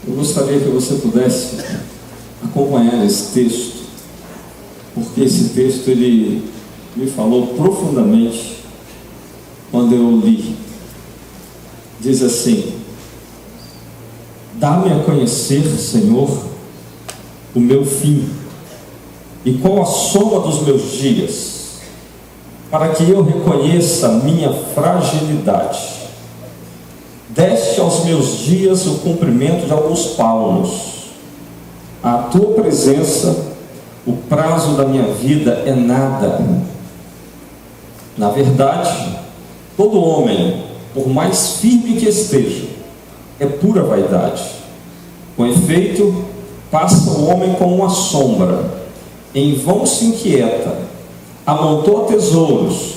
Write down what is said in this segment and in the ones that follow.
Eu gostaria que você pudesse acompanhar esse texto, porque esse texto ele me falou profundamente quando eu li. Diz assim: dá-me a conhecer, Senhor, o meu fim e qual a soma dos meus dias, para que eu reconheça a minha fragilidade. Deste aos meus dias o cumprimento de alguns palmos. À tua presença, o prazo da minha vida é nada. Na verdade, todo homem, por mais firme que esteja, é pura vaidade. Com efeito, passa o homem como uma sombra, em vão se inquieta, amontoa tesouros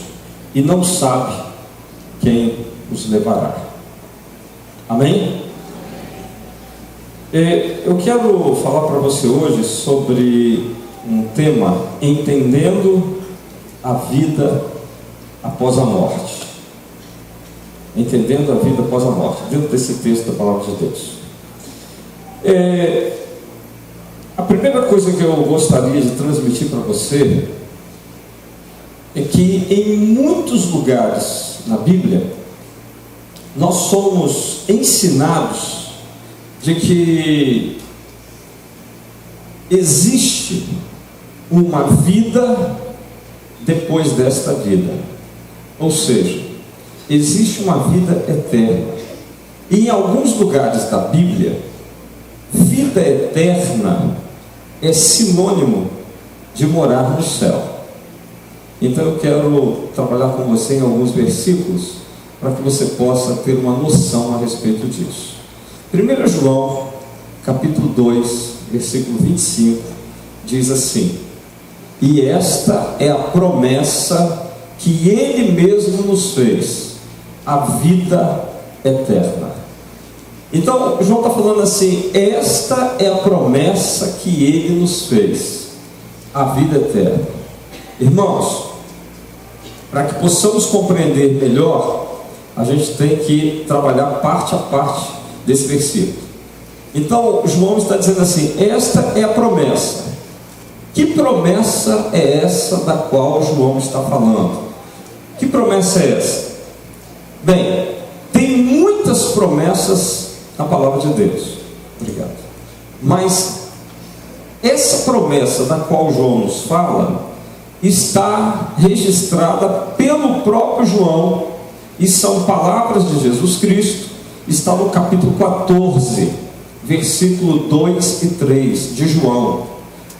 e não sabe quem os levará. Amém? Eu quero falar para você hoje sobre um tema: entendendo a vida após a morte. Entendendo a vida após a morte, dentro desse texto da palavra de Deus. A primeira coisa que eu gostaria de transmitir para você é que em muitos lugares na Bíblia nós somos ensinados de que existe uma vida depois desta vida, ou seja, existe uma vida eterna. E em alguns lugares da Bíblia, vida eterna é sinônimo de morar no céu. Então eu quero trabalhar com você em alguns versículos para que você possa ter uma noção a respeito disso. 1 João, capítulo 2, versículo 25, diz assim: e esta é a promessa que Ele mesmo nos fez, a vida eterna. Então João está falando assim: esta é a promessa que Ele nos fez, a vida eterna. Irmãos, para que possamos compreender melhor, a gente tem que trabalhar parte a parte desse versículo. Então João está dizendo assim: esta é a promessa. Que promessa é essa da qual João está falando? Que promessa é essa? Bem, tem muitas promessas na palavra de Deus. Obrigado. Mas essa promessa da qual João nos fala está registrada pelo próprio João, e são palavras de Jesus Cristo. Está no capítulo 14, versículo 2 e 3 de João.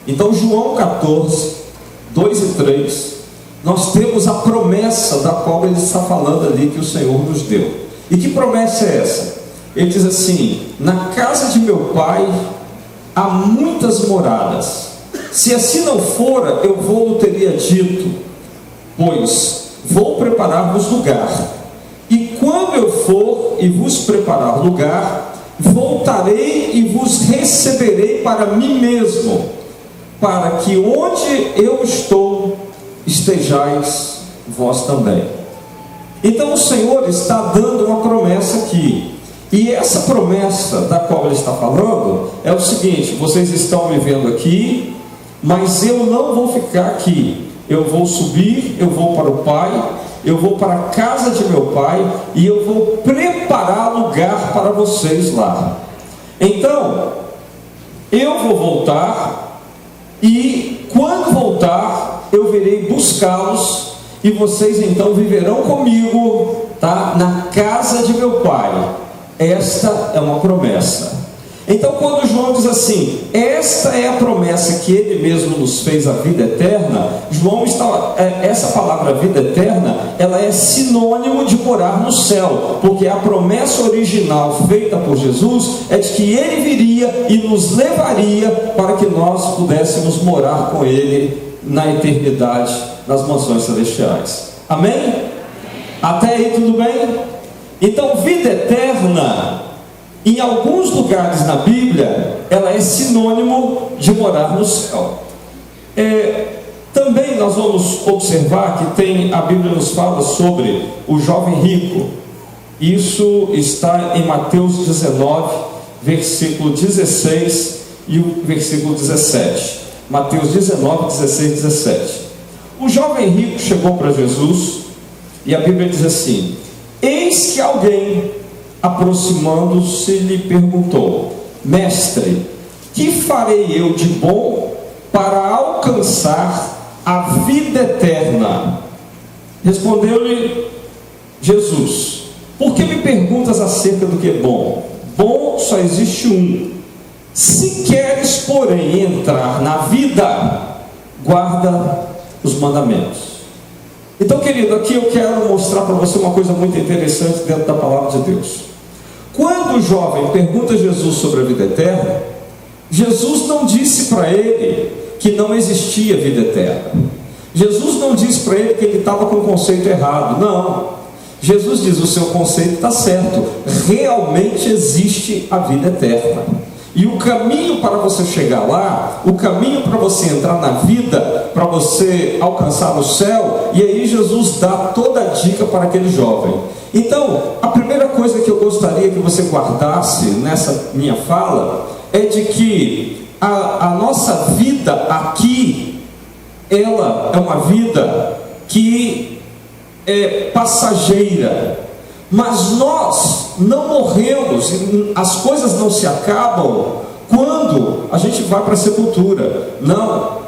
Então João 14, 2 e 3, nós temos a promessa da qual ele está falando ali, que o Senhor nos deu. E que promessa é essa? Ele diz assim: na casa de meu pai há muitas moradas. Se assim não fora, eu vou teria dito, pois vou preparar-vos lugar. E quando eu for e vos preparar lugar, voltarei e vos receberei para mim mesmo, para que onde eu estou, estejais vós também. Então o Senhor está dando uma promessa aqui. E essa promessa da qual ele está falando é o seguinte: vocês estão me vendo aqui, mas eu não vou ficar aqui. Eu vou subir, eu vou para o Pai, eu vou para a casa de meu Pai, e eu vou preparar lugar para vocês lá. Então, eu vou voltar, e quando voltar, eu virei buscá-los, e vocês então viverão comigo, tá? Na casa de meu Pai. Esta é uma promessa. Então quando João diz assim: esta é a promessa que Ele mesmo nos fez, a vida eterna, João está, essa palavra vida eterna, ela é sinônimo de morar no céu, porque a promessa original feita por Jesus é de que Ele viria e nos levaria para que nós pudéssemos morar com Ele na eternidade, nas mansões celestiais. Amém? Até aí tudo bem? Então vida eterna, em alguns lugares na Bíblia, ela é sinônimo de morar no céu. Também nós vamos observar que a Bíblia nos fala sobre o jovem rico. Isso está em Mateus 19, versículo 16 e o versículo 17. Mateus 19, 16, 17. O jovem rico chegou para Jesus e a Bíblia diz assim: eis que alguém, aproximando-se, lhe perguntou: mestre, que farei eu de bom para alcançar a vida eterna? Respondeu-lhe Jesus: por que me perguntas acerca do que é bom? Bom só existe um. Se queres, porém, entrar na vida, guarda os mandamentos. Então, querido, aqui eu quero mostrar para você uma coisa muito interessante dentro da palavra de Deus. Quando o jovem pergunta a Jesus sobre a vida eterna, Jesus não disse para ele que não existia vida eterna. Jesus não disse para ele que ele estava com o conceito errado. Não. Jesus diz: o seu conceito está certo. Realmente existe a vida eterna. E o caminho para você chegar lá, o caminho para você entrar na vida, para você alcançar o céu, e aí Jesus dá toda a dica para aquele jovem. Então, a primeira coisa que eu gostaria que você guardasse nessa minha fala é de que a nossa vida aqui, ela é uma vida que é passageira, mas nós não morremos, as coisas não se acabam quando a gente vai para a sepultura. Não,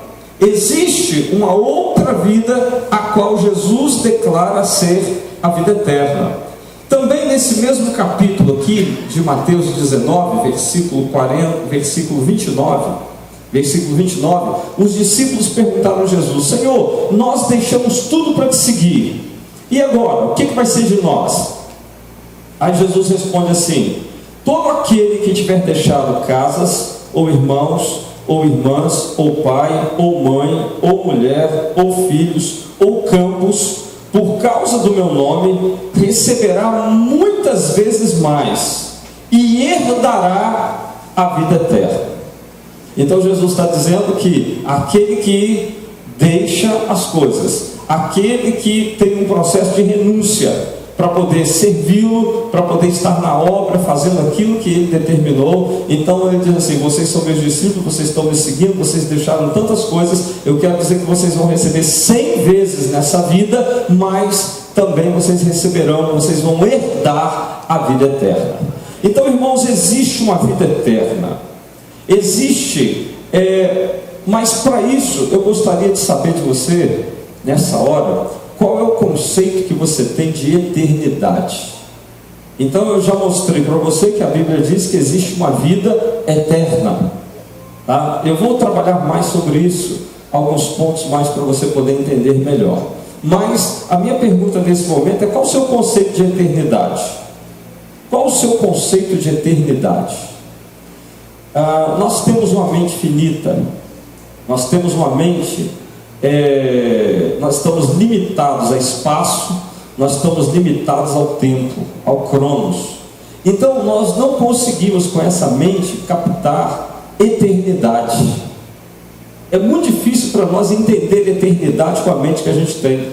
existe uma outra vida a qual Jesus declara ser a vida eterna. Também nesse mesmo capítulo aqui de Mateus 19, versículo 29, os discípulos perguntaram a Jesus: Senhor, nós deixamos tudo para te seguir, e agora, o que vai ser de nós? Aí Jesus responde assim: todo aquele que tiver deixado casas, ou irmãos, ou irmãs, ou pai, ou mãe, ou mulher, ou filhos, ou campos, por causa do meu nome, receberá muitas vezes mais, e herdará a vida eterna. Então Jesus está dizendo que aquele que deixa as coisas, aquele que tem um processo de renúncia para poder servi-lo, para poder estar na obra, fazendo aquilo que ele determinou. Então ele diz assim: vocês são meus discípulos, vocês estão me seguindo, vocês deixaram tantas coisas, eu quero dizer que vocês vão receber 100 vezes nessa vida, mas também vocês receberão, vocês vão herdar a vida eterna. Então, irmãos, existe uma vida eterna, existe, mas para isso eu gostaria de saber de você, nessa hora, qual é o conceito que você tem de eternidade. Então eu já mostrei para você que a Bíblia diz que existe uma vida eterna, tá? Eu vou trabalhar mais sobre isso, alguns pontos mais para você poder entender melhor. Mas a minha pergunta nesse momento é: qual o seu conceito de eternidade? Qual o seu conceito de eternidade? Nós temos uma mente finita, nós temos uma mente, nós estamos limitados a espaço, nós estamos limitados ao tempo, ao cronos. Então nós não conseguimos com essa mente captar eternidade. É muito difícil para nós entender eternidade com a mente que a gente tem,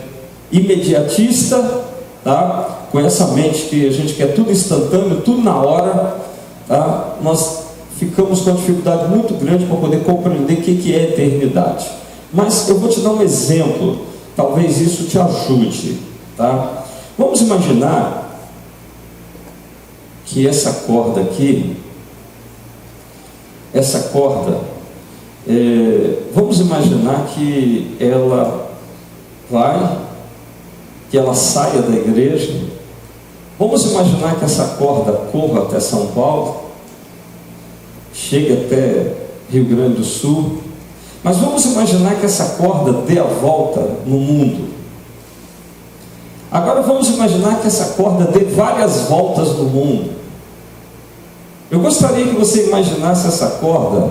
imediatista, tá? Com essa mente que a gente quer tudo instantâneo, tudo na hora, tá? Nós ficamos com uma dificuldade muito grande para poder compreender o que é eternidade. Mas eu vou te dar um exemplo, talvez isso te ajude, tá? Vamos imaginar que essa corda aqui, vamos imaginar que ela saia da igreja. Vamos imaginar que essa corda corra até São Paulo, chegue até Rio Grande do Sul. Mas vamos imaginar que essa corda dê a volta no mundo. Agora vamos imaginar que essa corda dê várias voltas no mundo. Eu gostaria que você imaginasse essa corda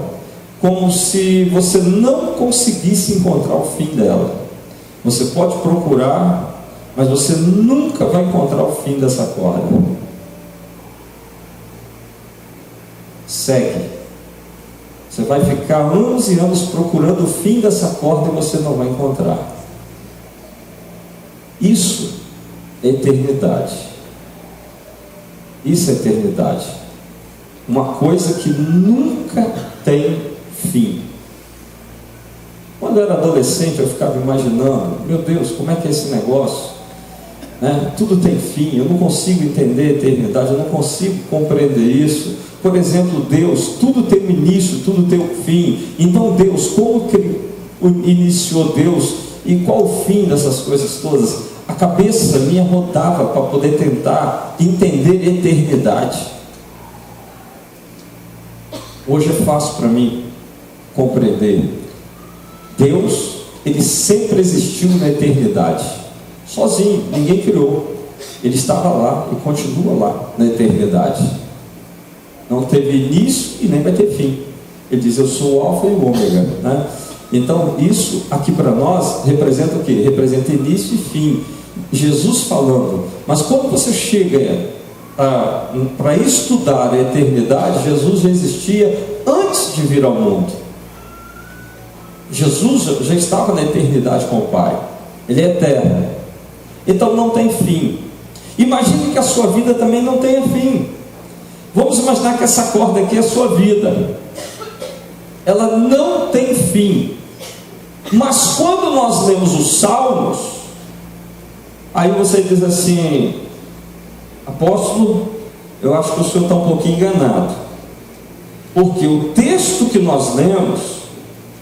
como se você não conseguisse encontrar o fim dela. Você pode procurar, mas você nunca vai encontrar o fim dessa corda. Segue. Você vai ficar anos e anos procurando o fim dessa corda e você não vai encontrar. Isso é eternidade. Isso é eternidade. uma coisa que nunca tem fim. Quando eu era adolescente, eu ficava imaginando, meu Deus, como é que é esse negócio? Né? Tudo tem fim, eu não consigo entender a eternidade, eu não consigo compreender isso. Por exemplo, Deus, tudo tem um início, tudo tem um fim. Então Deus, como que iniciou Deus e qual o fim dessas coisas todas? A cabeça minha rodava para poder tentar entender a eternidade. Hoje é fácil para mim compreender. Deus, Ele sempre existiu na eternidade, sozinho, ninguém criou. Ele estava lá e continua lá na eternidade. Não teve início e nem vai ter fim. Ele diz, eu sou o alfa e o ômega, né? Então isso aqui para nós representa o quê? Representa início e fim. Jesus falando. Mas quando você chega para estudar a eternidade, Jesus já existia antes de vir ao mundo. Jesus já estava na eternidade com o Pai. Ele é eterno. Então não tem fim. Imagine que a sua vida também não tenha fim. Vamos imaginar que essa corda aqui é a sua vida. Ela não tem fim. Mas quando nós lemos os Salmos, aí você diz assim, apóstolo, eu acho que o senhor está um pouquinho enganado. Porque o texto que nós lemos,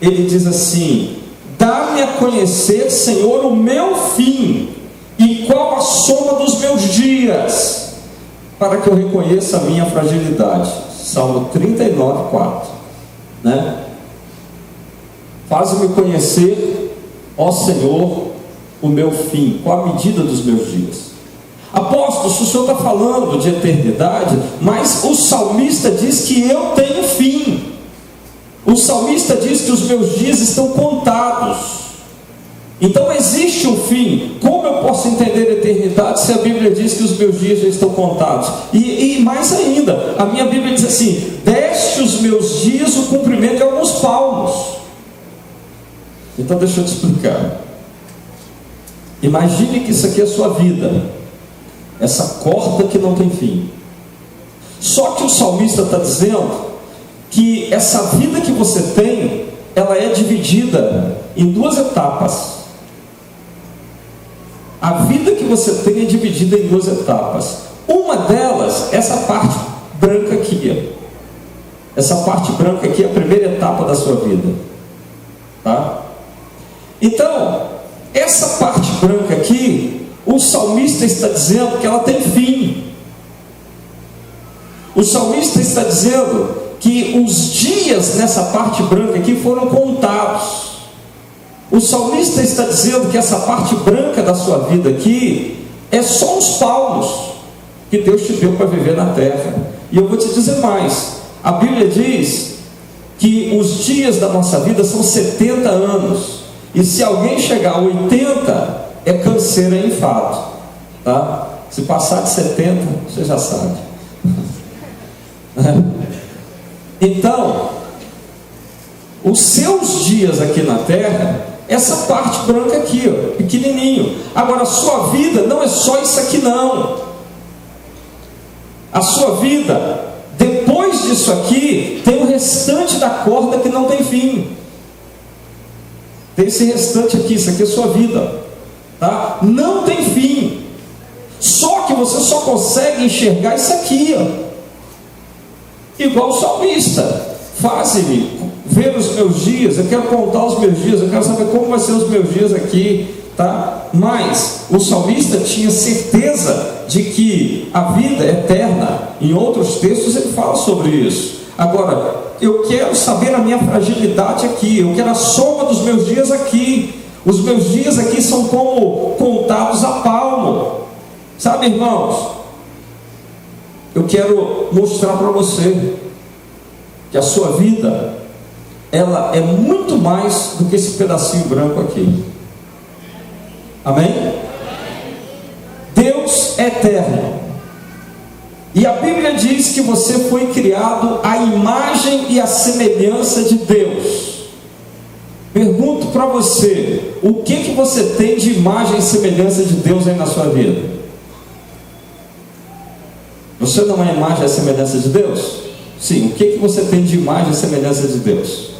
ele diz assim, dá-me a conhecer, Senhor, o meu fim, e qual a soma dos meus dias, para que eu reconheça a minha fragilidade. Salmo 39, 4, né? Faz-me conhecer, ó Senhor, o meu fim, qual a medida dos meus dias. Apóstolo, se o senhor está falando de eternidade, mas o salmista diz que eu tenho fim. O salmista diz que os meus dias estão contados. Então existe um fim. Como eu posso entender a eternidade se a Bíblia diz que os meus dias já estão contados? E mais ainda, a minha Bíblia diz assim, deste os meus dias o cumprimento de alguns palmos. Então deixa eu te explicar. Imagine que isso aqui é a sua vida, essa corda que não tem fim. Só que o salmista está dizendo que essa vida que você tem, ela é dividida em duas etapas. A vida que você tem é dividida em duas etapas. Uma delas, essa parte branca aqui. Essa parte branca aqui é a primeira etapa da sua vida, tá? Então, essa parte branca aqui, o salmista está dizendo que ela tem fim. O salmista está dizendo que os dias nessa parte branca aqui foram contados. O salmista está dizendo que essa parte branca da sua vida aqui é só os palmos que Deus te deu para viver na terra. E eu vou te dizer mais, a Bíblia diz que os dias da nossa vida são 70 anos. E se alguém chegar a 80, é canseira, é enfado, tá? Se passar de 70, você já sabe. Então, os seus dias aqui na terra, essa parte branca aqui, ó, pequenininho. Agora, a sua vida não é só isso aqui não. A sua vida, depois disso aqui, tem o restante da corda que não tem fim. Tem esse restante aqui, isso aqui é a sua vida, tá? Não tem fim. Só que você só consegue enxergar isso aqui, ó. Igual o salmista. Faze-me ver os meus dias, eu quero contar os meus dias, eu quero saber como vai ser os meus dias aqui, tá? Mas o salmista tinha certeza de que a vida é eterna. Em outros textos ele fala sobre isso. Agora, eu quero saber a minha fragilidade aqui, eu quero a soma dos meus dias aqui. Os meus dias aqui são como contados a palmo, sabe, irmãos? Eu quero mostrar para você que a sua vida, ela é muito mais do que esse pedacinho branco aqui. Amém? Deus é eterno. E a Bíblia diz que você foi criado à imagem e à semelhança de Deus. Pergunto para você, o que você tem de imagem e semelhança de Deus aí na sua vida? Você não é a imagem e a semelhança de Deus? Sim, o que você tem de imagem e semelhança de Deus?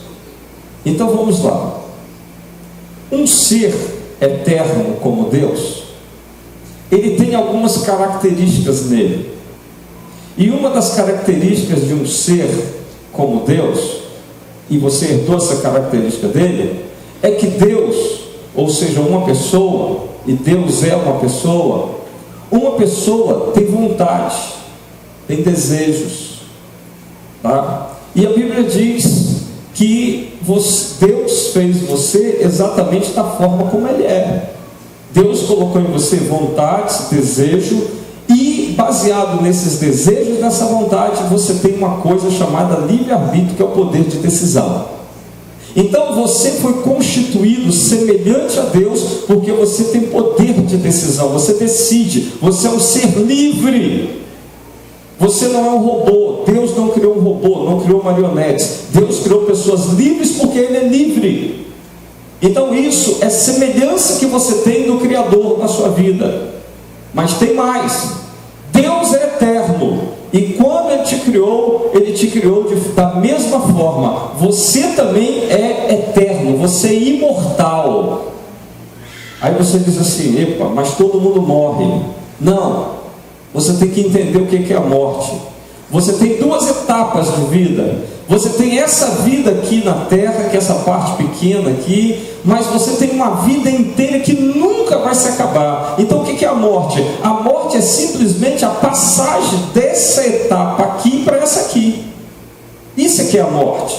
Então vamos lá. Um ser eterno como Deus, ele tem algumas características nele. E uma das características de um ser como Deus, e você herdou essa característica dele, é que Deus, ou seja, uma pessoa, e Deus é uma pessoa tem vontade, tem desejos, tá? E a Bíblia diz que Deus fez você exatamente da forma como Ele é. Deus colocou em você vontade, desejo, e baseado nesses desejos, nessa vontade, você tem uma coisa chamada livre-arbítrio, que é o poder de decisão. Então você foi constituído semelhante a Deus, porque você tem poder de decisão, você decide, você é um ser livre. Você não é um robô. Deus não criou um robô, não criou marionetes. Deus criou pessoas livres porque Ele é livre. Então isso é semelhança que você tem no Criador na sua vida. Mas tem mais. Deus é eterno. E quando Ele te criou da mesma forma. Você também é eterno, você é imortal. Aí você diz assim: epa, mas todo mundo morre. Não, você tem que entender o que é a morte. Você tem duas etapas de vida. Você tem essa vida aqui na terra, que é essa parte pequena aqui, mas você tem uma vida inteira que nunca vai se acabar. Então o que é a morte? A morte é simplesmente a passagem dessa etapa aqui para essa aqui. Isso é que é a morte.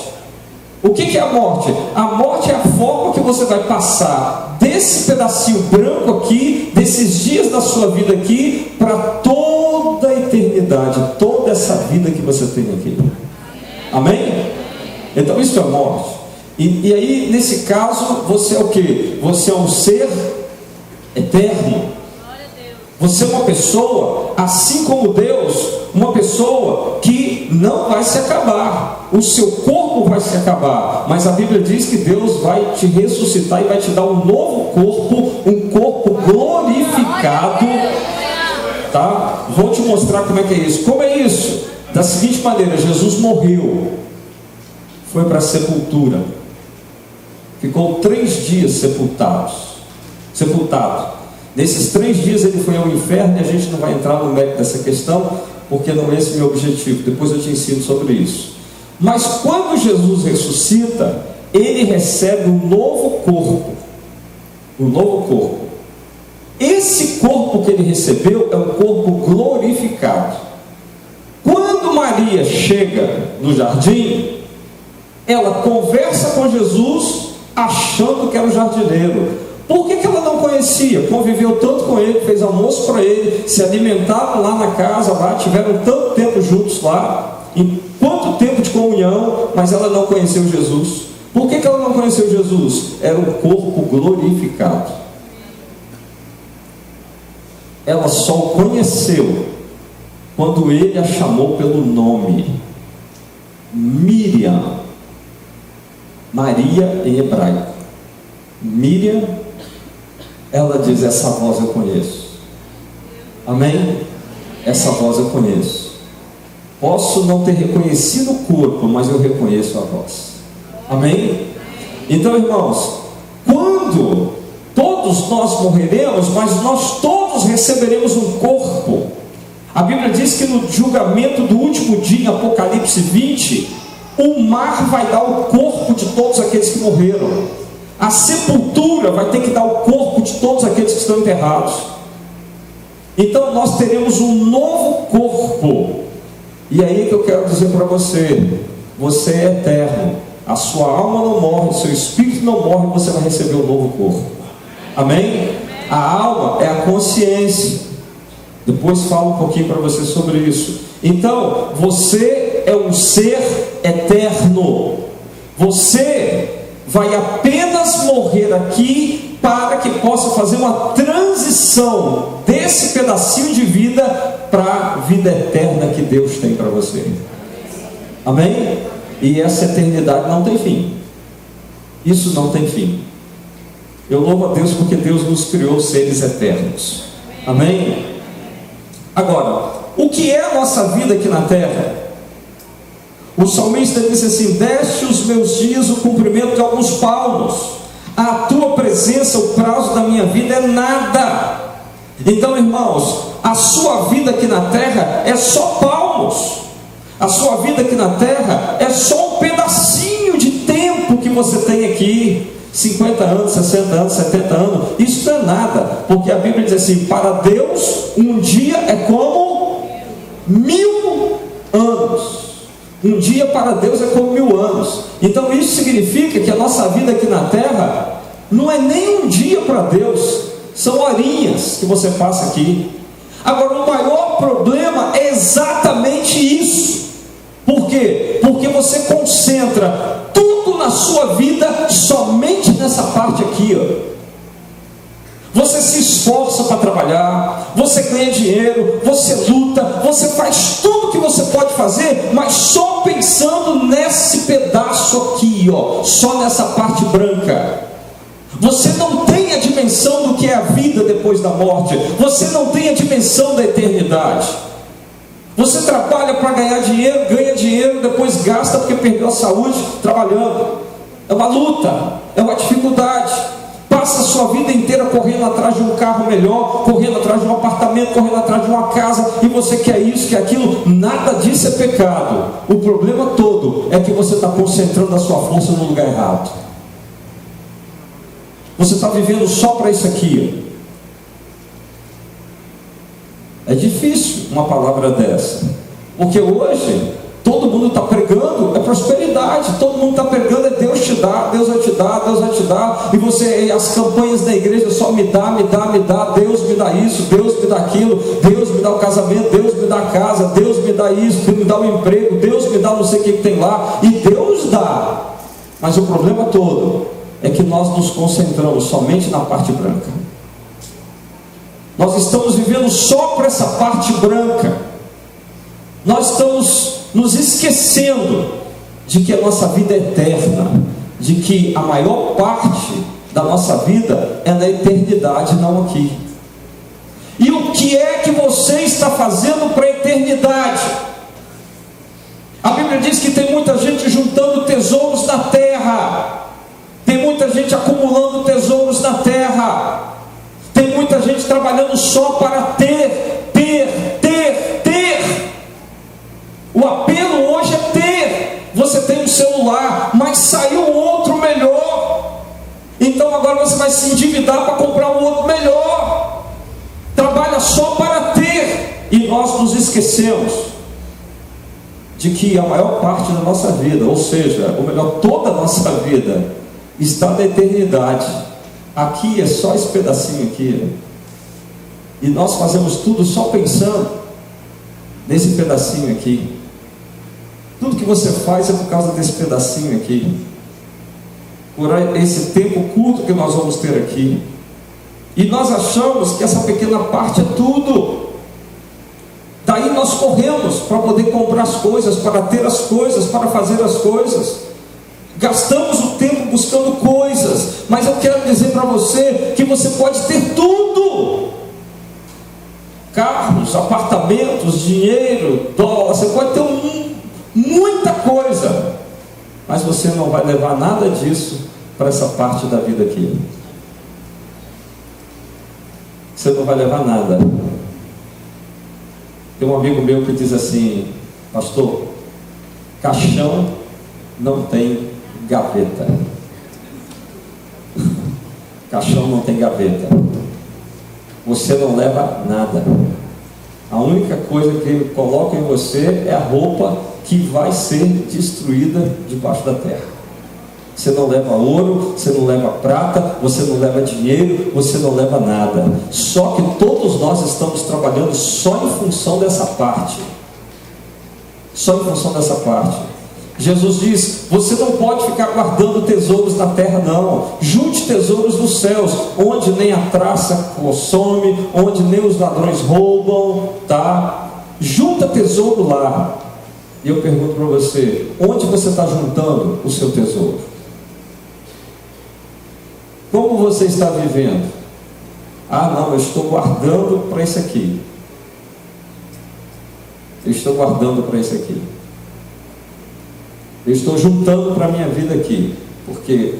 O que é a morte? A morte é a forma que você vai passar desse pedacinho branco aqui, desses dias da sua vida aqui, para toda a eternidade, toda essa vida que você tem aqui. Amém? Então isso é morte. E aí, nesse caso, você é o que? Você é um ser eterno. Você é uma pessoa, assim como Deus, uma pessoa que não vai se acabar. O seu corpo vai se acabar, mas a Bíblia diz que Deus vai te ressuscitar e vai te dar um novo corpo, um corpo glorificado. Tá? Vou te mostrar como é que é isso. Como é isso? Da seguinte maneira: Jesus morreu, foi para a sepultura, ficou 3 dias sepultado. Nesses 3 dias ele foi ao inferno, e a gente não vai entrar no mérito dessa questão, porque não é esse o meu objetivo. Depois eu te ensino sobre isso. Mas quando Jesus ressuscita, ele recebe um novo corpo. Um novo corpo. Esse corpo que ele recebeu é um corpo glorificado. Quando Maria chega no jardim, ela conversa com Jesus achando que era o jardineiro. Por que ela não conhecia? Conviveu tanto com ele, fez almoço para ele, se alimentaram lá na casa, lá, tiveram tanto tempo juntos lá, em quanto tempo de comunhão, mas ela não conheceu Jesus. Por que ela não conheceu Jesus? Era um corpo glorificado. Ela só o conheceu quando ele a chamou pelo nome. Miriam. Maria em hebraico. Miriam, ela diz: essa voz eu conheço. Amém? Essa voz eu conheço. Posso não ter reconhecido o corpo, mas eu reconheço a voz. Amém? Então, irmãos, quando todos nós morreremos, mas nós todos receberemos um corpo. A Bíblia diz que no julgamento do último dia, em Apocalipse 20, o mar vai dar o corpo de todos aqueles que morreram. A sepultura vai ter que dar o corpo de todos aqueles que estão enterrados. Então nós teremos um novo corpo. E aí que eu quero dizer para você: você é eterno. A sua alma não morre, o seu espírito não morre, você vai receber um novo corpo. Amém? A alma é a consciência. Depois falo um pouquinho para você sobre isso. Então, você é um ser eterno. Você vai apenas morrer aqui para que possa fazer uma transição desse pedacinho de vida para a vida eterna que Deus tem para você. Amém? E essa eternidade não tem fim. Isso não tem fim. Eu louvo a Deus porque Deus nos criou seres eternos. Amém? Agora, o que é a nossa vida aqui na terra? O salmista disse assim: deste os meus dias o cumprimento de alguns palmos, a tua presença, o prazo da minha vida é nada. Então, irmãos, a sua vida aqui na terra é só palmos. A sua vida aqui na terra é só um pedacinho de tempo que você tem aqui. 50 anos, 60 anos, 70 anos, isso não é nada, porque a Bíblia diz assim: para Deus um dia é como 1000 anos. Um dia para Deus é como 1000 anos. Então isso significa que a nossa vida aqui na terra não é nem um dia para Deus, são horinhas que você passa aqui. Agora, o maior problema é exatamente isso. Por quê? Porque você concentra tudo na sua vida somente nessa parte aqui, ó. Você se esforça para trabalhar, você ganha dinheiro, você luta, você faz tudo que você pode fazer, mas só pensando nesse pedaço aqui, ó, só nessa parte branca. Você não tem a dimensão do que é a vida depois da morte, você não tem a dimensão da eternidade. Você trabalha para ganhar dinheiro, ganha dinheiro, depois gasta porque perdeu a saúde trabalhando. É uma luta, é uma dificuldade. Passa a sua vida inteira correndo atrás de um carro melhor, correndo atrás de um apartamento, correndo atrás de uma casa, e você quer isso, quer aquilo. Nada disso é pecado. O problema todo é que você está concentrando a sua força no lugar errado. Você está vivendo só para isso aqui. É difícil uma palavra dessa, porque hoje todo mundo está pregando é prosperidade, todo mundo está pregando é Deus te dá, Deus vai te dar, Deus vai te dar, e você, as campanhas da igreja só me dá, Deus me dá isso, Deus me dá aquilo, Deus me dá o casamento, Deus me dá a casa, Deus me dá isso, Deus me dá o emprego, Deus me dá não sei o que tem lá, e Deus dá. Mas o problema todo é que nós nos concentramos somente na parte branca. Nós estamos vivendo só para essa parte branca. Nós estamos nos esquecendo de que a nossa vida é eterna, de que a maior parte da nossa vida é na eternidade, não aqui. E o que é que você está fazendo para a eternidade? A Bíblia diz que tem muita gente juntando tesouros na terra, tem muita gente acumulando tesouros na terra, tem muita gente trabalhando só para ter. O apelo hoje é ter. Você tem um celular, mas saiu um outro melhor, então agora você vai se endividar para comprar um outro melhor. Trabalha só para ter, e nós nos esquecemos de que a maior parte da nossa vida, ou seja, ou melhor, toda a nossa vida está na eternidade. Aqui é só esse pedacinho aqui, e nós fazemos tudo só pensando nesse pedacinho aqui. Tudo que você faz é por causa desse pedacinho aqui, por esse tempo curto que nós vamos ter aqui, e nós achamos que essa pequena parte é tudo. Daí nós corremos para poder comprar as coisas, para ter as coisas, para fazer as coisas, gastamos o tempo buscando coisas. Mas eu quero dizer para você que você pode ter tudo: carros, apartamentos, dinheiro, dólar, você pode ter muita coisa, mas você não vai levar nada disso para essa parte da vida aqui. Você não vai levar nada. Tem um amigo meu que diz assim: pastor, caixão não tem gaveta. Caixão não tem gaveta. Você não leva nada. A única coisa que ele coloca em você é a roupa que vai ser destruída debaixo da terra. Você não leva ouro, você não leva prata, você não leva dinheiro, você não leva nada. Só que todos nós estamos trabalhando só em função dessa parte. Só em função dessa parte. Jesus diz: você não pode ficar guardando tesouros na terra, não. Junte tesouros nos céus, onde nem a traça consome, onde nem os ladrões roubam, tá? Junta tesouro lá. E eu pergunto para você: onde você está juntando o seu tesouro? Como você está vivendo? Ah, não, eu estou guardando para isso aqui. Eu estou guardando para isso aqui. Eu estou juntando para a minha vida aqui, porque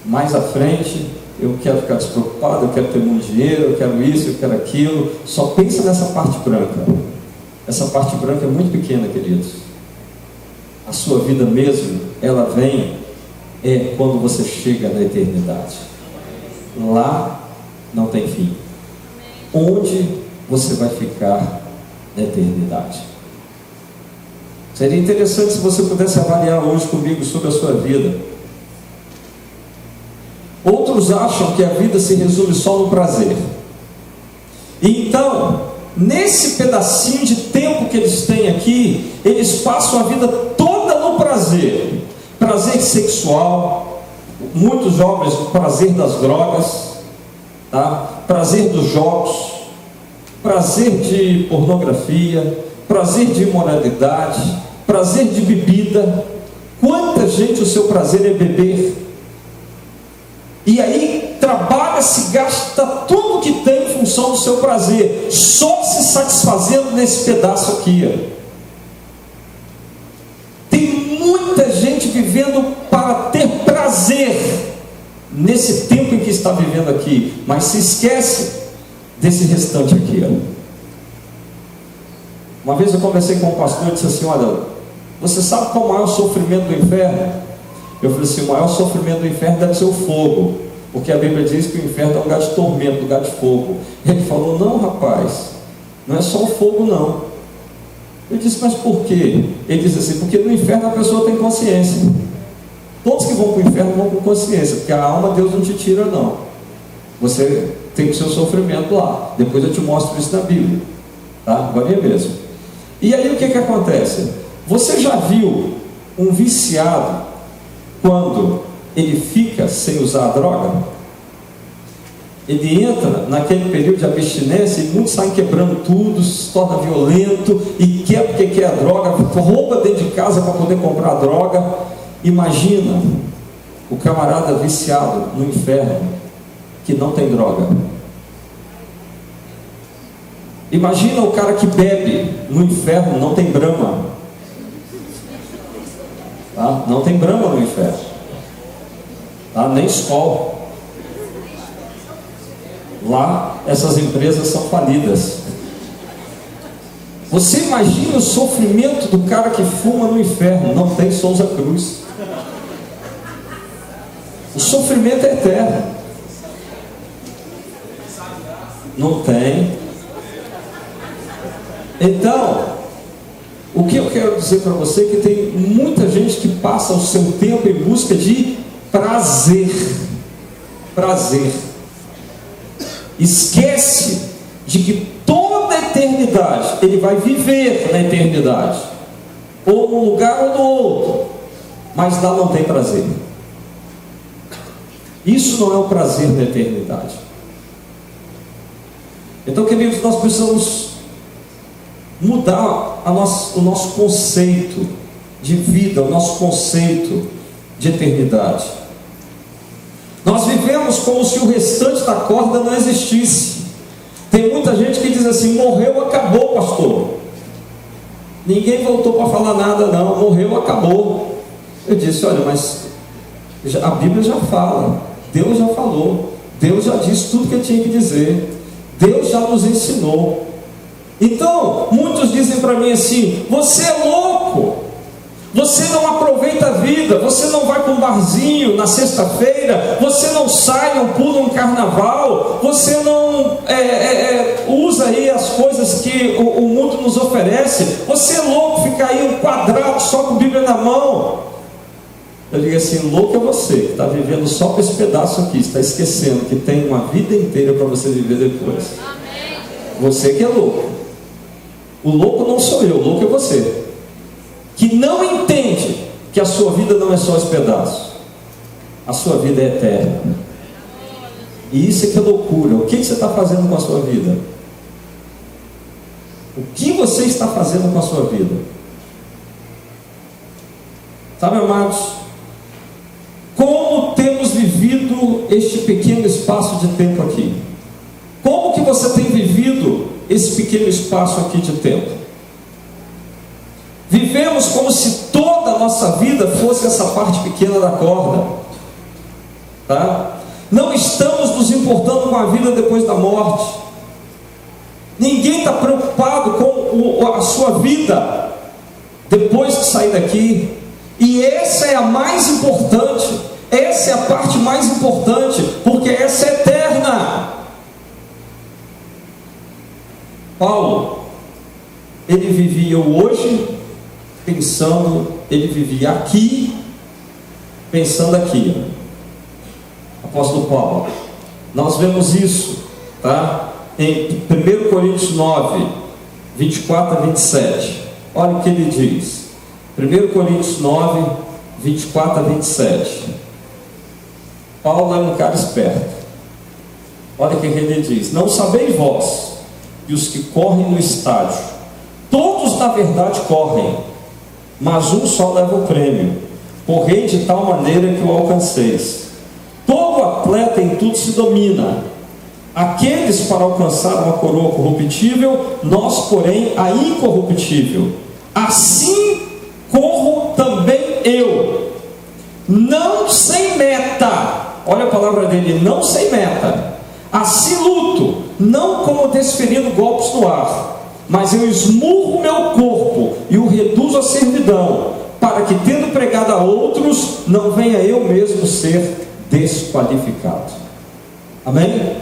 mais à frente eu quero ficar despreocupado, eu quero ter muito dinheiro, eu quero isso, eu quero aquilo. Só pensa nessa parte branca. Essa parte branca é muito pequena, queridos. A sua vida mesmo, ela vem quando você chega na eternidade. Lá não tem fim. Onde você vai ficar na eternidade? Seria interessante se você pudesse avaliar hoje comigo sobre a sua vida. Outros acham que a vida se resume só no prazer. E então, nesse pedacinho de tempo que eles têm aqui, eles passam a vida toda no prazer. Prazer sexual, muitos jovens, prazer das drogas, tá? Prazer dos jogos, prazer de pornografia, prazer de imoralidade, prazer de bebida. Quanta gente o seu prazer é beber. E aí trabalha, se gasta tudo que tem em função do seu prazer, só se satisfazendo nesse pedaço aqui. Tem muita gente vivendo para ter prazer nesse tempo em que está vivendo aqui, mas se esquece desse restante aqui. Uma vez eu conversei com um pastor e disse assim: olha, você sabe qual é o maior sofrimento do inferno? Eu falei assim: o maior sofrimento do inferno deve ser o fogo, porque a Bíblia diz que o inferno é um lugar de tormento, um lugar de fogo. Ele falou: não, rapaz, não é só o fogo não. Eu disse: mas por quê? Ele disse assim: porque no inferno a pessoa tem consciência. Todos que vão para o inferno vão com consciência, porque a alma Deus não te tira não. Você tem o seu sofrimento lá. Depois eu te mostro isso na Bíblia, tá? Agora é mesmo. E aí o que acontece? Você já viu um viciado quando ele fica sem usar a droga? Ele entra naquele período de abstinência e muitos saem quebrando tudo, se torna violento e quer porque quer a droga, rouba dentro de casa para poder comprar a droga. Imagina o camarada viciado no inferno que não tem droga. Imagina o cara que bebe no inferno, não tem Brahma. Tá? Não tem Brahma no inferno, tá? Nem Skol. Lá essas empresas são falidas. Você imagina o sofrimento do cara que fuma no inferno. Não tem Souza Cruz. O sofrimento é eterno. Não tem. Então, o que eu quero dizer para você é que tem muita gente que passa o seu tempo em busca de prazer. Prazer. Esquece de que toda a eternidade ele vai viver na eternidade, ou num lugar ou no outro, mas lá não tem prazer. Isso não é o prazer da eternidade. Então, queridos, nós precisamos mudar o nosso conceito de vida, o nosso conceito de eternidade. Nós vivemos como se o restante da corda não existisse. Tem muita gente que diz assim: morreu, acabou, pastor. Ninguém voltou para falar nada não, morreu, acabou. Eu disse: olha, mas a Bíblia já fala, Deus já falou, Deus já disse tudo que ele tinha que dizer, Deus já nos ensinou. Então, muitos dizem para mim assim: você é louco, você não aproveita a vida, você não vai para um barzinho na sexta-feira, você não sai, não pula um carnaval, você não usa aí as coisas que o mundo nos oferece. Você é louco ficar aí um quadrado só com a Bíblia na mão. Eu digo assim: louco é você que está vivendo só com esse pedaço aqui, está esquecendo que tem uma vida inteira para você viver depois. Você que é louco. O louco não sou eu, o louco é você, que não entende que a sua vida não é só esse pedaço. A sua vida é eterna. E isso é que é loucura. O que você está fazendo com a sua vida? O que você está fazendo com a sua vida? Sabe, amados, como temos vivido este pequeno espaço de tempo aqui? Como que você tem vivido esse pequeno espaço aqui de tempo? Vivemos como se toda a nossa vida fosse essa parte pequena da corda, tá? Não estamos nos importando com a vida depois da morte. Ninguém está preocupado com a sua vida depois que sair daqui. E essa é a mais importante. Essa é a parte mais importante, porque essa é eterna. Paulo, ele vivia o hoje pensando, ele vivia aqui pensando aqui. Apóstolo Paulo, nós vemos isso, tá? Em 1 Coríntios 9, 24 a 27. Olha o que ele diz. 1 Coríntios 9, 24 a 27. Paulo é um cara esperto. Olha o que ele diz: não sabeis vós que os que correm no estádio, todos na verdade correm, mas um só leva o prêmio. Correi de tal maneira que o alcanceis. Todo atleta em tudo se domina. Aqueles para alcançar uma coroa corruptível, nós porém a incorruptível. Assim corro também eu, não sem meta. Olha a palavra dele, não sem meta. Assim luto, não como desferindo golpes no ar, mas eu esmurro meu corpo e o reduzo à servidão, para que, tendo pregado a outros, não venha eu mesmo ser desqualificado. Amém?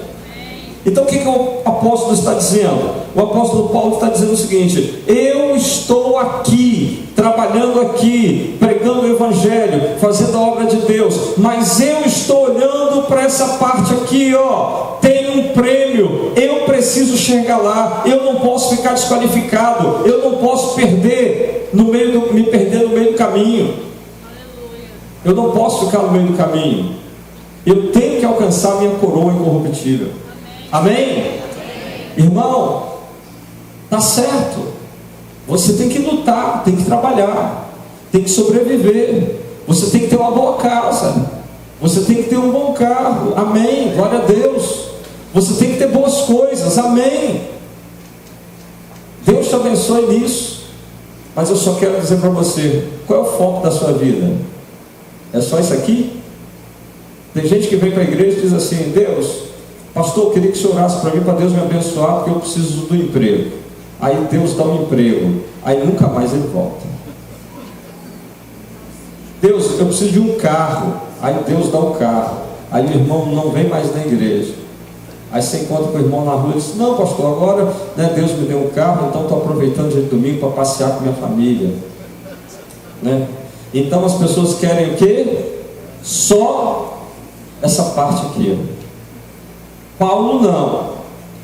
Então o que o apóstolo está dizendo? O apóstolo Paulo está dizendo o seguinte: eu estou aqui, trabalhando aqui, pregando o evangelho, fazendo a obra de Deus, mas eu estou olhando para essa parte aqui, ó, tem um prêmio, eu preciso chegar lá, eu não posso ficar desqualificado, eu não posso perder me perder no meio do caminho. Eu não posso ficar no meio do caminho. Eu tenho que alcançar a minha coroa incorruptível. Amém? Irmão, tá certo. Você tem que lutar, tem que trabalhar, tem que sobreviver. Você tem que ter uma boa casa, você tem que ter um bom carro. Amém? Glória a Deus. Você tem que ter boas coisas. Amém? Deus te abençoe nisso. Mas eu só quero dizer para você, qual é o foco da sua vida? É só isso aqui? Tem gente que vem para a igreja e diz assim: Deus, pastor, eu queria que o senhor orasse para mim, para Deus me abençoar, porque eu preciso do emprego. Aí Deus dá um emprego, aí nunca mais ele volta. Deus, eu preciso de um carro, aí Deus dá um carro, aí o irmão não vem mais na igreja. Aí você encontra com o irmão na rua e diz: não, pastor, agora, né, Deus me deu um carro, então estou aproveitando de domingo para passear com minha família, né? Então as pessoas querem o quê? Só essa parte aqui. Paulo não,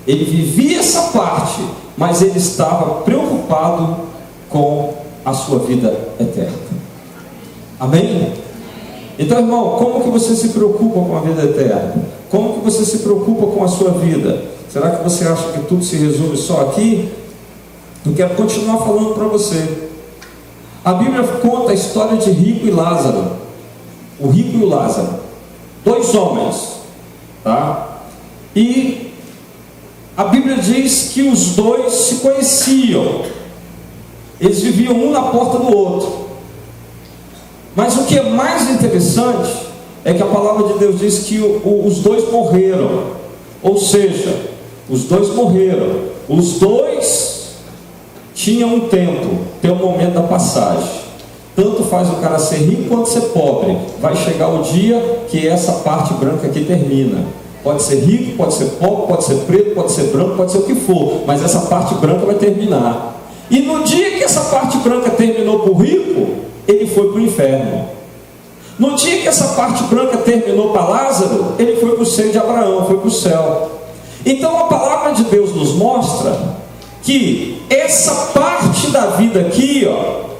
ele vivia essa parte, mas ele estava preocupado com a sua vida eterna. Amém? Então, irmão, como que você se preocupa com a vida eterna? Como que você se preocupa com a sua vida? Será que você acha que tudo se resume só aqui? Eu quero continuar falando para você. A Bíblia conta a história de Rico e Lázaro. O Rico e o Lázaro, dois homens, tá? E a Bíblia diz que os dois se conheciam, eles viviam um na porta do outro. Mas o que é mais interessante é que a palavra de Deus diz que os dois morreram. Ou seja, os dois morreram. Os dois tinham um tempo, tem um momento da passagem. Tanto faz o cara ser rico quanto ser pobre. Vai chegar o dia que essa parte branca aqui termina. Pode ser rico, pode ser pobre, pode ser preto, pode ser branco, pode ser o que for, mas essa parte branca vai terminar. E no dia que essa parte branca terminou para o rico, ele foi para o inferno. No dia que essa parte branca terminou para Lázaro, ele foi para o seio de Abraão, foi para o céu. Então a palavra de Deus nos mostra que essa parte da vida aqui, ó,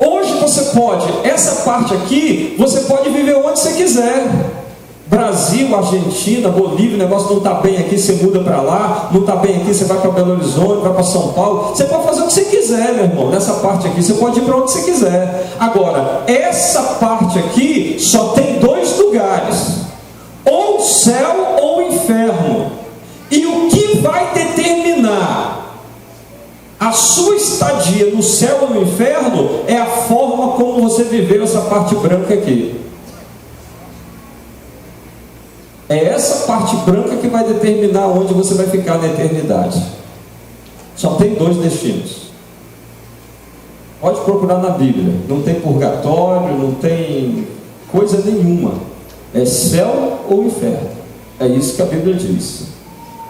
hoje você pode, essa parte aqui, você pode viver onde você quiser. Brasil, Argentina, Bolívia, o negócio não está bem aqui, você muda para lá, não está bem aqui, você vai para Belo Horizonte, vai para São Paulo, você pode fazer o que você quiser, meu irmão, nessa parte aqui, você pode ir para onde você quiser. Agora, essa parte aqui só tem dois lugares, ou o céu ou o inferno, e o que vai determinar a sua estadia no céu ou no inferno é a forma como você viveu essa parte branca aqui. É essa parte branca que vai determinar onde você vai ficar na eternidade. Só tem 2 destinos. Pode procurar na Bíblia. Não tem purgatório, não tem coisa nenhuma. É céu ou inferno. É isso que a Bíblia diz.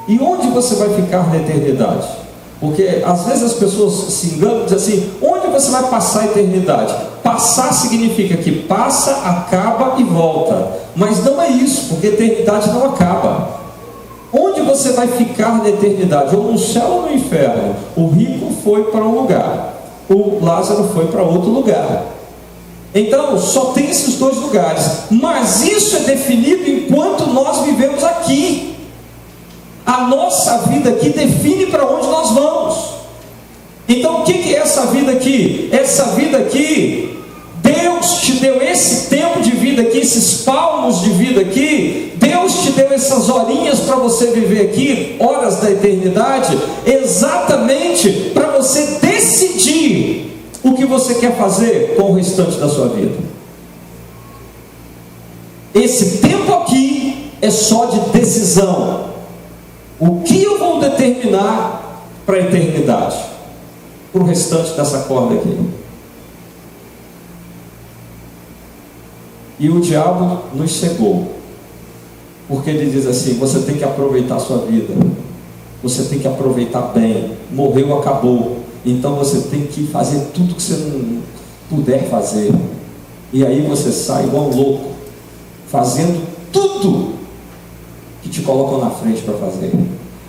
E onde você vai ficar na eternidade? Porque às vezes as pessoas se enganam e dizem assim: onde você vai passar a eternidade? Passar significa que passa, acaba e volta. Mas não é isso, porque a eternidade não acaba. Onde você vai ficar na eternidade? Ou no céu ou no inferno? O rico foi para um lugar, o Lázaro foi para outro lugar. Então só tem esses 2 lugares. Mas isso é definido enquanto nós vivemos aqui. A nossa vida aqui define para onde nós vamos. Então o que é essa vida aqui? Essa vida aqui, Deus te deu esse tempo de vida aqui, esses palmos de vida aqui. Deus te deu essas horinhas para você viver aqui, horas da eternidade, exatamente para você decidir o que você quer fazer com o restante da sua vida. Esse tempo aqui é só de decisão. O que eu vou determinar para a eternidade, para o restante dessa corda aqui? E o diabo nos cegou, porque ele diz assim: você tem que aproveitar a sua vida, você tem que aproveitar bem. Morreu, acabou. Então você tem que fazer tudo que você não puder fazer. E aí você sai igual um louco, fazendo tudo que te colocam na frente para fazer,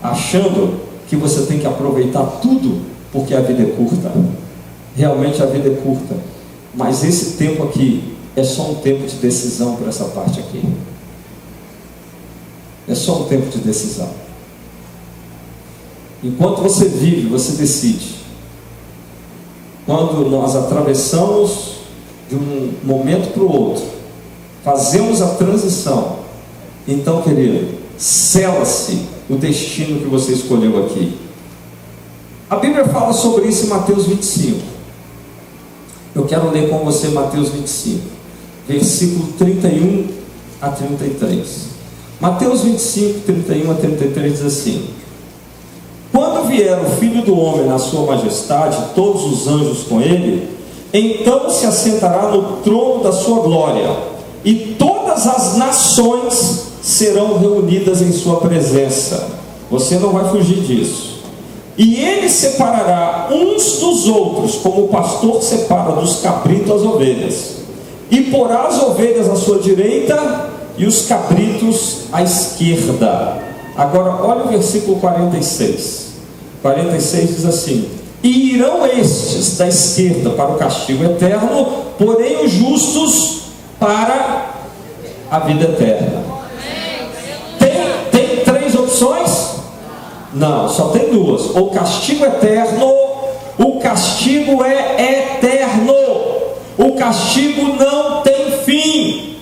achando que você tem que aproveitar tudo, porque a vida é curta. Realmente a vida é curta, mas esse tempo aqui é só um tempo de decisão para essa parte aqui. É só um tempo de decisão. Enquanto você vive, você decide. Quando nós atravessamos de um momento para o outro, fazemos a transição, então, querido, sela-se o destino que você escolheu aqui. A Bíblia fala sobre isso em Mateus 25. Eu quero ler com você Mateus 25, versículo 31 a 33. Mateus 25, 31 a 33 diz assim: quando vier o Filho do Homem na sua majestade, todos os anjos com ele, então se assentará no trono da sua glória, e todas as nações serão reunidas em sua presença. Você não vai fugir disso. E ele separará uns dos outros, como o pastor separa dos cabritos as ovelhas, e porá as ovelhas à sua direita e os cabritos à esquerda. Agora olha o versículo 46. 46 diz assim: e irão estes da esquerda para o castigo eterno, porém os justos para a vida eterna. Tem 3 opções? Não, só tem 2. O castigo eterno, o castigo é eterno, o castigo não tem fim.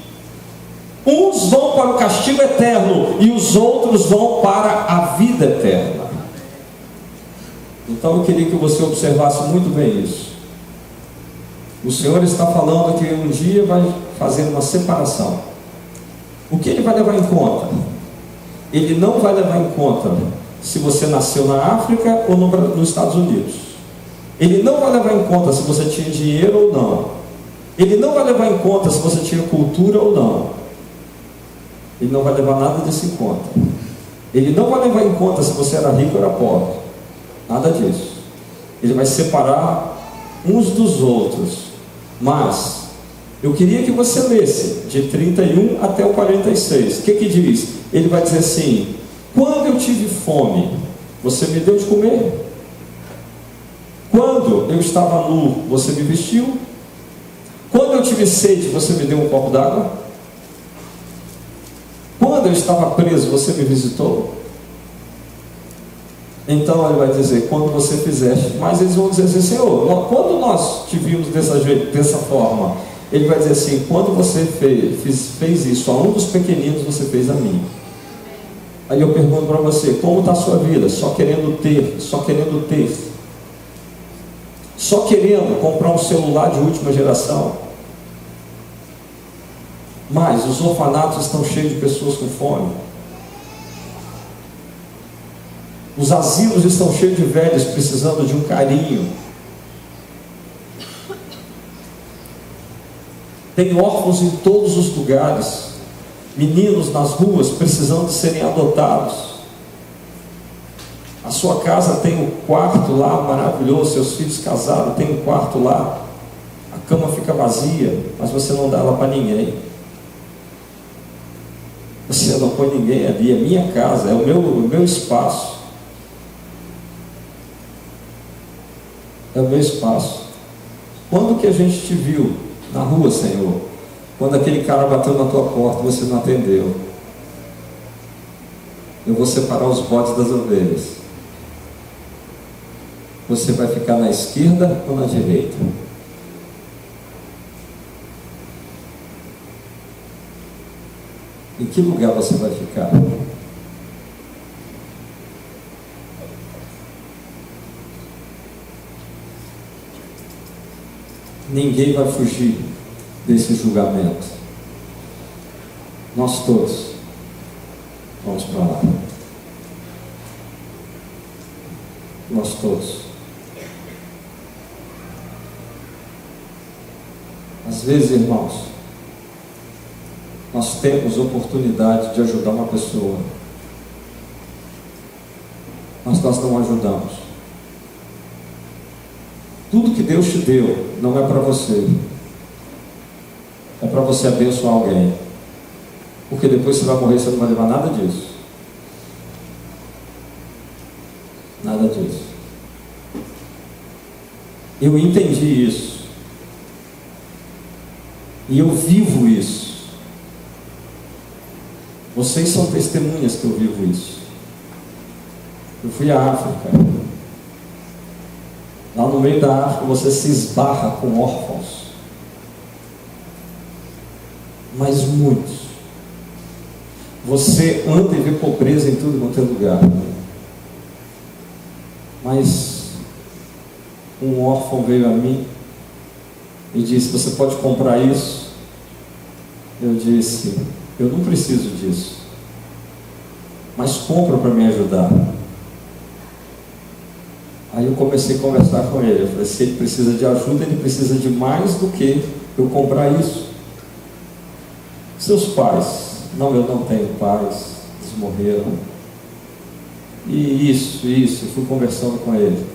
Uns vão para o castigo eterno e os outros vão para a vida eterna. Então eu queria que você observasse muito bem isso. O Senhor está falando que um dia vai fazer uma separação. O que Ele vai levar em conta? Ele não vai levar em conta se você nasceu na África ou nos Estados Unidos. Ele não vai levar em conta se você tinha dinheiro ou não. Ele não vai levar em conta se você tinha cultura ou não. Ele não vai levar nada disso em conta. Ele não vai levar em conta se você era rico ou era pobre. Nada disso. Ele vai separar uns dos outros. Mas eu queria que você lesse de 31 até o 46. O que diz? Ele vai dizer assim: quando eu tive fome, você me deu de comer. Quando eu estava nu, você me vestiu. Quando eu tive sede, você me deu um copo d'água. Quando eu estava preso, você me visitou. Então ele vai dizer: quando você fizeste. Mas eles vão dizer assim: Senhor, quando nós te vimos dessa forma? Ele vai dizer assim: quando você fez isso a um dos pequeninos, você fez a mim. Aí eu pergunto para você: como está a sua vida? Só querendo ter, só querendo ter, só querendo comprar um celular de última geração, Mas os orfanatos estão cheios de pessoas com fome. Os asilos estão cheios de velhos precisando de um carinho. Tem órfãos em todos os lugares. Meninos nas ruas precisando de serem adotados. A sua casa tem um quarto lá maravilhoso, seus filhos casados têm um quarto lá. A cama fica vazia, mas você não dá ela para ninguém. Você não põe ninguém ali, é minha casa, é o meu espaço. É o meu espaço. Quando que a gente te viu na rua, Senhor? Quando aquele cara bateu na tua porta e você não atendeu. Eu vou separar os bodes das ovelhas. Você vai ficar na esquerda ou na direita? Em que lugar você vai ficar? Ninguém vai fugir desse julgamento. Nós todos vamos para lá. Nós todos. Às vezes, irmãos, nós temos oportunidade de ajudar uma pessoa, mas nós não ajudamos. Tudo que Deus te deu não é para você, é para você abençoar alguém, porque depois você vai morrer e você não vai levar nada disso. Nada disso. Eu entendi isso, e eu vivo isso. Vocês são testemunhas que eu vivo isso. Eu fui à África. Lá no meio da África você se esbarra com órfãos, mas muitos. Você anda e vê pobreza em tudo quanto é lugar, mas um órfão veio a mim e disse: você pode comprar isso? Eu disse: eu não preciso disso, mas compra para me ajudar. Aí eu comecei a conversar com ele. Eu falei: se ele precisa de ajuda, ele precisa de mais do que eu comprar isso. Seus pais? Não, eu não tenho pais, eles morreram. E isso, eu fui conversando com ele.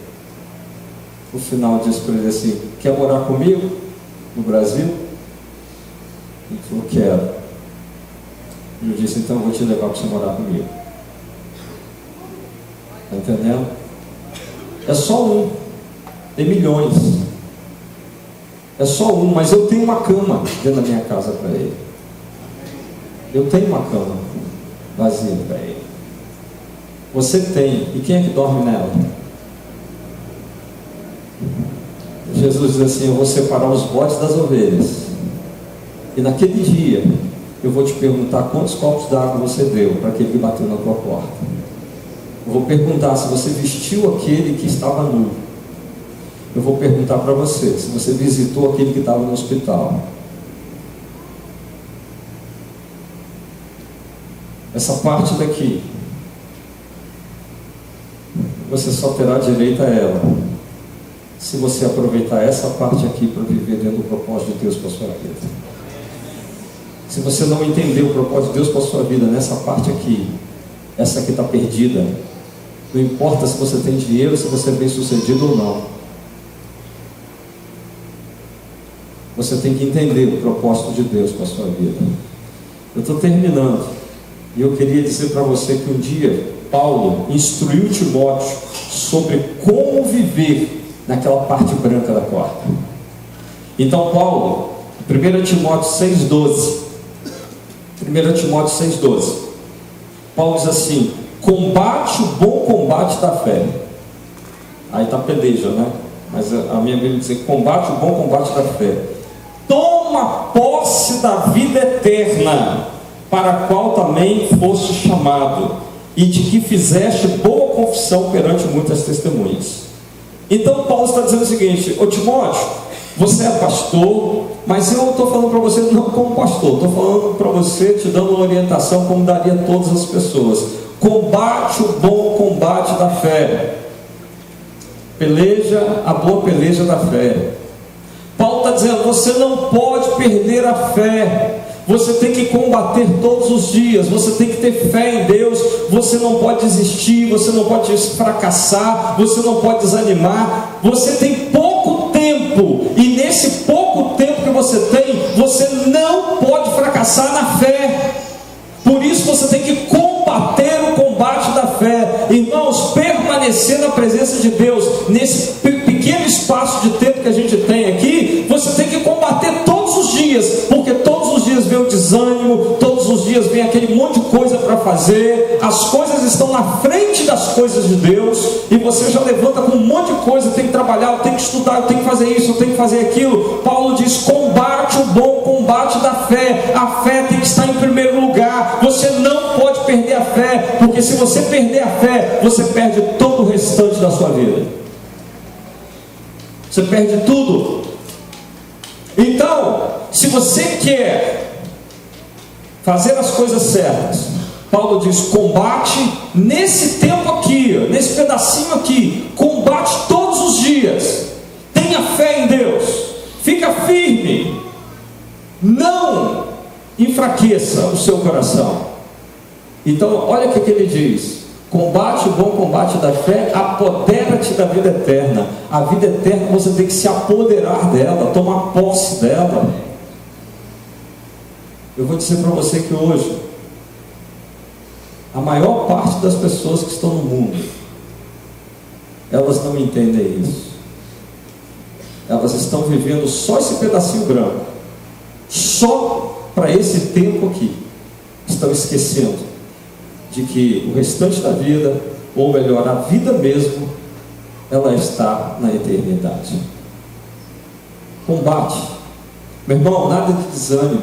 No final eu disse para ele assim: quer morar comigo no Brasil? Ele falou: quero. Eu disse: então eu vou te levar para você morar comigo. Está entendendo? É só um, tem milhões. É só um, mas eu tenho uma cama dentro da minha casa para ele. Eu tenho uma cama vazia para ele. Você tem, e quem é que dorme nela? Jesus diz assim: eu vou separar os bodes das ovelhas, e naquele dia eu vou te perguntar quantos copos d'água você deu para aquele que bateu na tua porta. Eu vou perguntar se você vestiu aquele que estava nu. Eu vou perguntar para você se você visitou aquele que estava no hospital. Essa parte daqui você só terá direito a ela se você aproveitar essa parte aqui para viver dentro do propósito de Deus para a sua vida. Se você não entender o propósito de Deus para a sua vida nessa parte aqui, essa aqui está perdida. Não importa se você tem dinheiro, se você é bem sucedido ou não. Você tem que entender o propósito de Deus para a sua vida. Eu estou terminando, e eu queria dizer para você que um dia Paulo instruiu Timóteo sobre como viver naquela parte branca da corda. Então Paulo, 1 Timóteo 6,12, 1 Timóteo 6,12, Paulo diz assim: combate o bom combate da fé. Aí está peleja, né? Mas a minha Bíblia diz: combate o bom combate da fé. Toma posse da vida eterna, para a qual também foste chamado, e de que fizeste boa confissão perante muitas testemunhas. Então Paulo está dizendo o seguinte: ô Timóteo, Você é pastor, mas eu estou falando para você não como pastor, estou falando para você, te dando uma orientação como daria a todas as pessoas. Combate o bom combate da fé. Peleja a boa peleja da fé. Paulo está dizendo, você não pode perder a fé. Você tem que combater todos os dias. Você tem que ter fé em Deus. Você não pode desistir. Você não pode fracassar. Você não pode desanimar. Você tem pouco tempo. E nesse pouco tempo que você tem, você não pode fracassar na fé. Por isso você tem que combater o combate da fé. Irmãos, permanecer na presença de Deus nesse pequeno espaço de tempo que a gente tem aqui, você tem que combater todos os dias, porque todos os dias vem o desânimo, todos os dias vem aquele monte de coisa para fazer, as coisas estão na frente das coisas de Deus, e você já levanta com um monte de coisa, tem que trabalhar, tem que estudar, tem que fazer isso, tem que fazer aquilo. Paulo diz, combate o bom combate da fé. A fé tem que estar em primeiro lugar. Você não pode perder a fé, porque se você perder a fé, você perde todo o restante da sua vida. Você perde tudo. Então, se você quer fazer as coisas certas, Paulo diz, combate nesse tempo aqui, nesse pedacinho aqui, combate todos os dias. Tenha fé em Deus, fica firme, não enfraqueça o seu coração. Então, olha o que ele diz: combate o bom combate da fé, apodera-te da vida eterna. A vida eterna você tem que se apoderar dela, tomar posse dela. Eu vou dizer para você que hoje, a maior parte das pessoas que estão no mundo, elas não entendem isso. Elas estão vivendo só esse pedacinho branco, só para esse tempo aqui. Estão esquecendo de que o restante da vida, ou melhor, a vida mesmo, ela está na eternidade. Combate, meu irmão, nada de desânimo,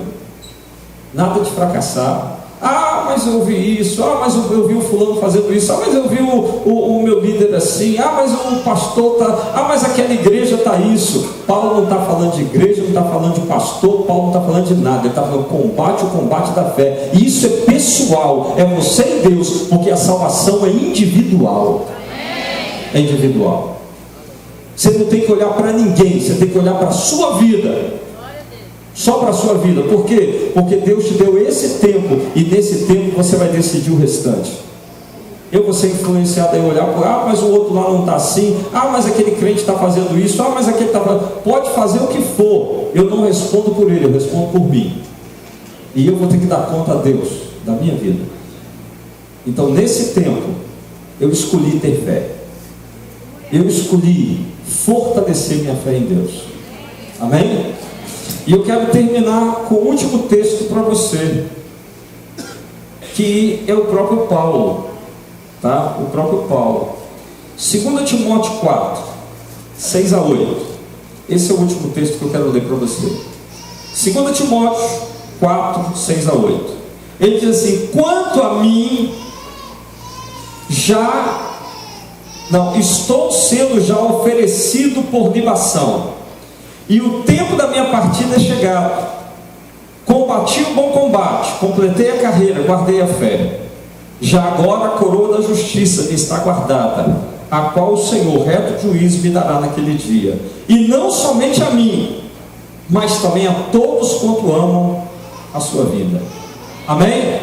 nada de fracassar. Ah, mas eu ouvi isso. Ah, mas eu vi o fulano fazendo isso. Ah, mas eu vi o meu líder assim. Ah, mas o pastor está. Ah, mas aquela igreja está isso. Paulo não está falando de igreja, não está falando de pastor. Paulo não está falando de nada. Ele está falando combate, o combate da fé. E isso é pessoal, é você e Deus, porque a salvação é individual. É individual. Você não tem que olhar para ninguém, você tem que olhar para a sua vida. Só para a sua vida. Por quê? Porque Deus te deu esse tempo, e nesse tempo você vai decidir o restante. Eu vou ser influenciado a olhar para, ah, mas o outro lá não está assim, ah, mas aquele crente está fazendo isso, ah, mas aquele está fazendo. Pode fazer o que for, eu não respondo por ele, eu respondo por mim. E eu vou ter que dar conta a Deus da minha vida. Então, nesse tempo, eu escolhi ter fé. Eu escolhi fortalecer minha fé em Deus. Amém? E eu quero terminar com o último texto para você, que é o próprio Paulo, tá? O próprio Paulo. 2 Timóteo 4, 6 a 8. Esse é o último texto que eu quero ler para você. 2 Timóteo 4, 6 a 8. Ele diz assim: quanto a mim, estou sendo já oferecido por libação, e o tempo da minha partida é chegado. Combati o bom combate, completei a carreira, guardei a fé. Já agora a coroa da justiça me está guardada, a qual o Senhor, reto juiz, me dará naquele dia. E não somente a mim, mas também a todos quanto amam a sua vida. Amém?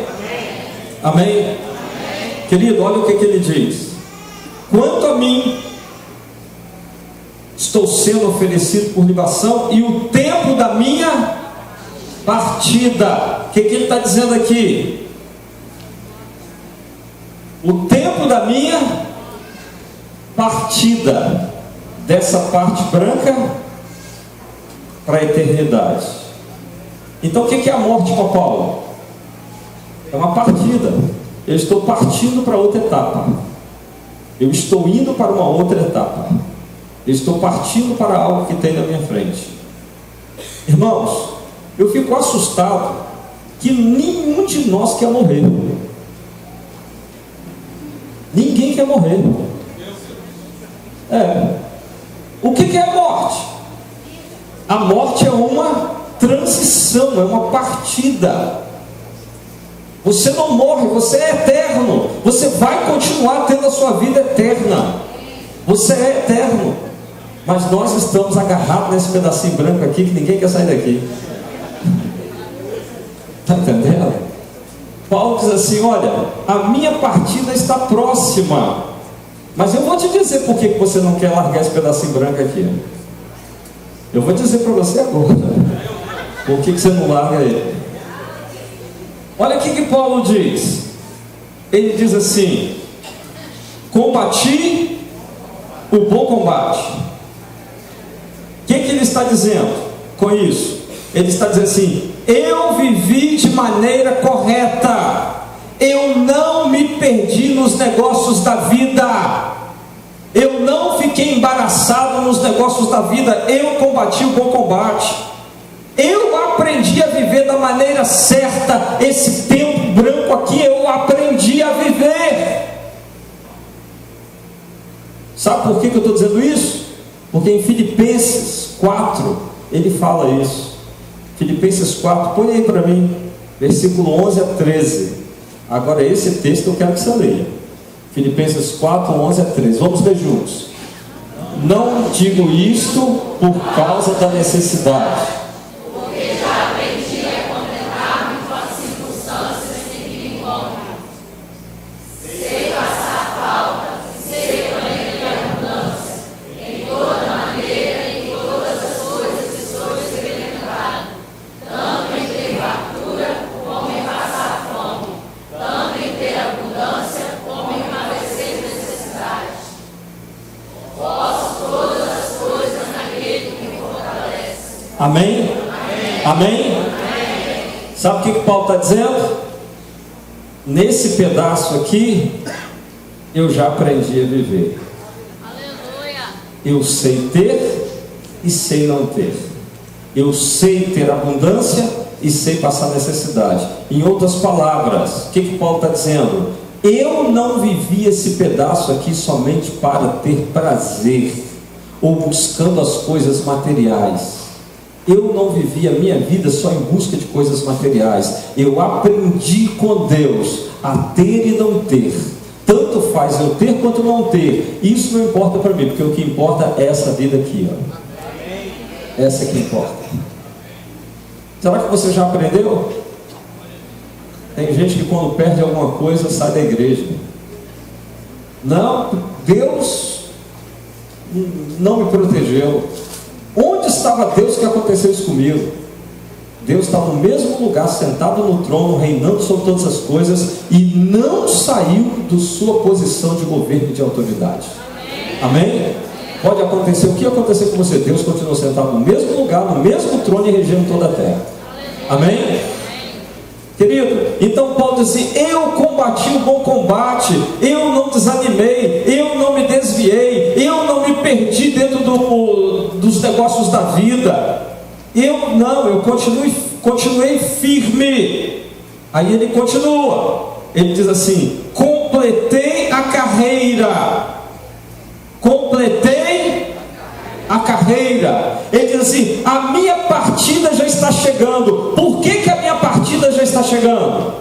Amém? Amém? Querido, olha o que ele diz: quanto a mim, estou sendo oferecido por libação, e o tempo da minha partida. O que ele está dizendo aqui? O tempo da minha partida, dessa parte branca para a eternidade. Então o que é a morte para Paulo? É uma partida. Eu estou partindo para outra etapa. Eu estou indo para uma outra etapa. Eu estou partindo para algo que tem na minha frente. Irmãos, eu fico assustado que nenhum de nós quer morrer. Ninguém quer morrer. O que é a morte? A morte é uma transição, é uma partida. Você não morre, você é eterno. Você vai continuar tendo a sua vida eterna. Você é eterno. Mas nós estamos agarrados nesse pedacinho branco aqui que ninguém quer sair daqui. Está entendendo? Paulo diz assim: olha, a minha partida está próxima. Mas eu vou te dizer por que você não quer largar esse pedacinho branco aqui. Eu vou dizer para você agora. Por que você não larga ele? Olha o que Paulo diz. Ele diz assim: combati o bom combate. O que ele está dizendo com isso? Ele está dizendo assim: eu vivi de maneira correta, eu não me perdi nos negócios da vida, eu não fiquei embaraçado nos negócios da vida, eu combati o bom combate, eu aprendi a viver da maneira certa. Esse tempo branco aqui eu aprendi a viver. Sabe por que eu estou dizendo isso? Porque em Filipenses 4 ele fala isso. Filipenses 4, põe aí para mim, versículo 11 a 13. Agora esse texto eu quero que você leia. Filipenses 4, 11 a 13. Vamos ler juntos. Não digo isto por causa da necessidade, porque já aprendi a contentar-me com as circunstâncias em que me encontro. Sei passar falta, sei também ter abundância. Em toda maneira, em todas as coisas estou experimentado, tanto em ter fartura como em passar fome, tanto em ter abundância como em padecer necessidade. Posso todas as coisas naquele que me fortalece. amém? Amém? Sabe o que Paulo está dizendo? Nesse pedaço aqui, eu já aprendi a viver. Aleluia. Eu sei ter e sei não ter. Eu sei ter abundância e sei passar necessidade. Em outras palavras, o que Paulo está dizendo? Eu não vivi esse pedaço aqui somente para ter prazer, ou buscando as coisas materiais. Eu não vivi a minha vida só em busca de coisas materiais. Eu aprendi com Deus a ter e não ter. Tanto faz eu ter quanto não ter. Isso não importa para mim, porque o que importa é essa vida aqui, ó. Essa é que importa. Será que você já aprendeu? Tem gente que quando perde alguma coisa sai da igreja. Não, Deus não me protegeu. Onde estava Deus que aconteceu isso comigo? Deus estava no mesmo lugar, sentado no trono, reinando sobre todas as coisas, e não saiu da sua posição de governo e de autoridade. Amém? Pode acontecer o que aconteceu com você. Deus continuou sentado no mesmo lugar, no mesmo trono e regendo toda a terra. Amém? Querido, então Paulo diz assim: eu combati o bom combate, eu não desanimei, eu não me desviei, eu não me perdi dentro dos negócios da vida. Eu continuei firme. Aí ele continua, ele diz assim: completei a carreira. Completei a carreira. Ele diz assim: a minha partida já está chegando. Por que a minha partida já está chegando?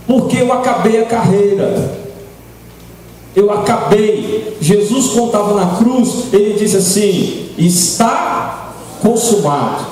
Porque eu acabei a carreira. Eu acabei. Jesus, quando estava na cruz, ele disse assim: está consumado.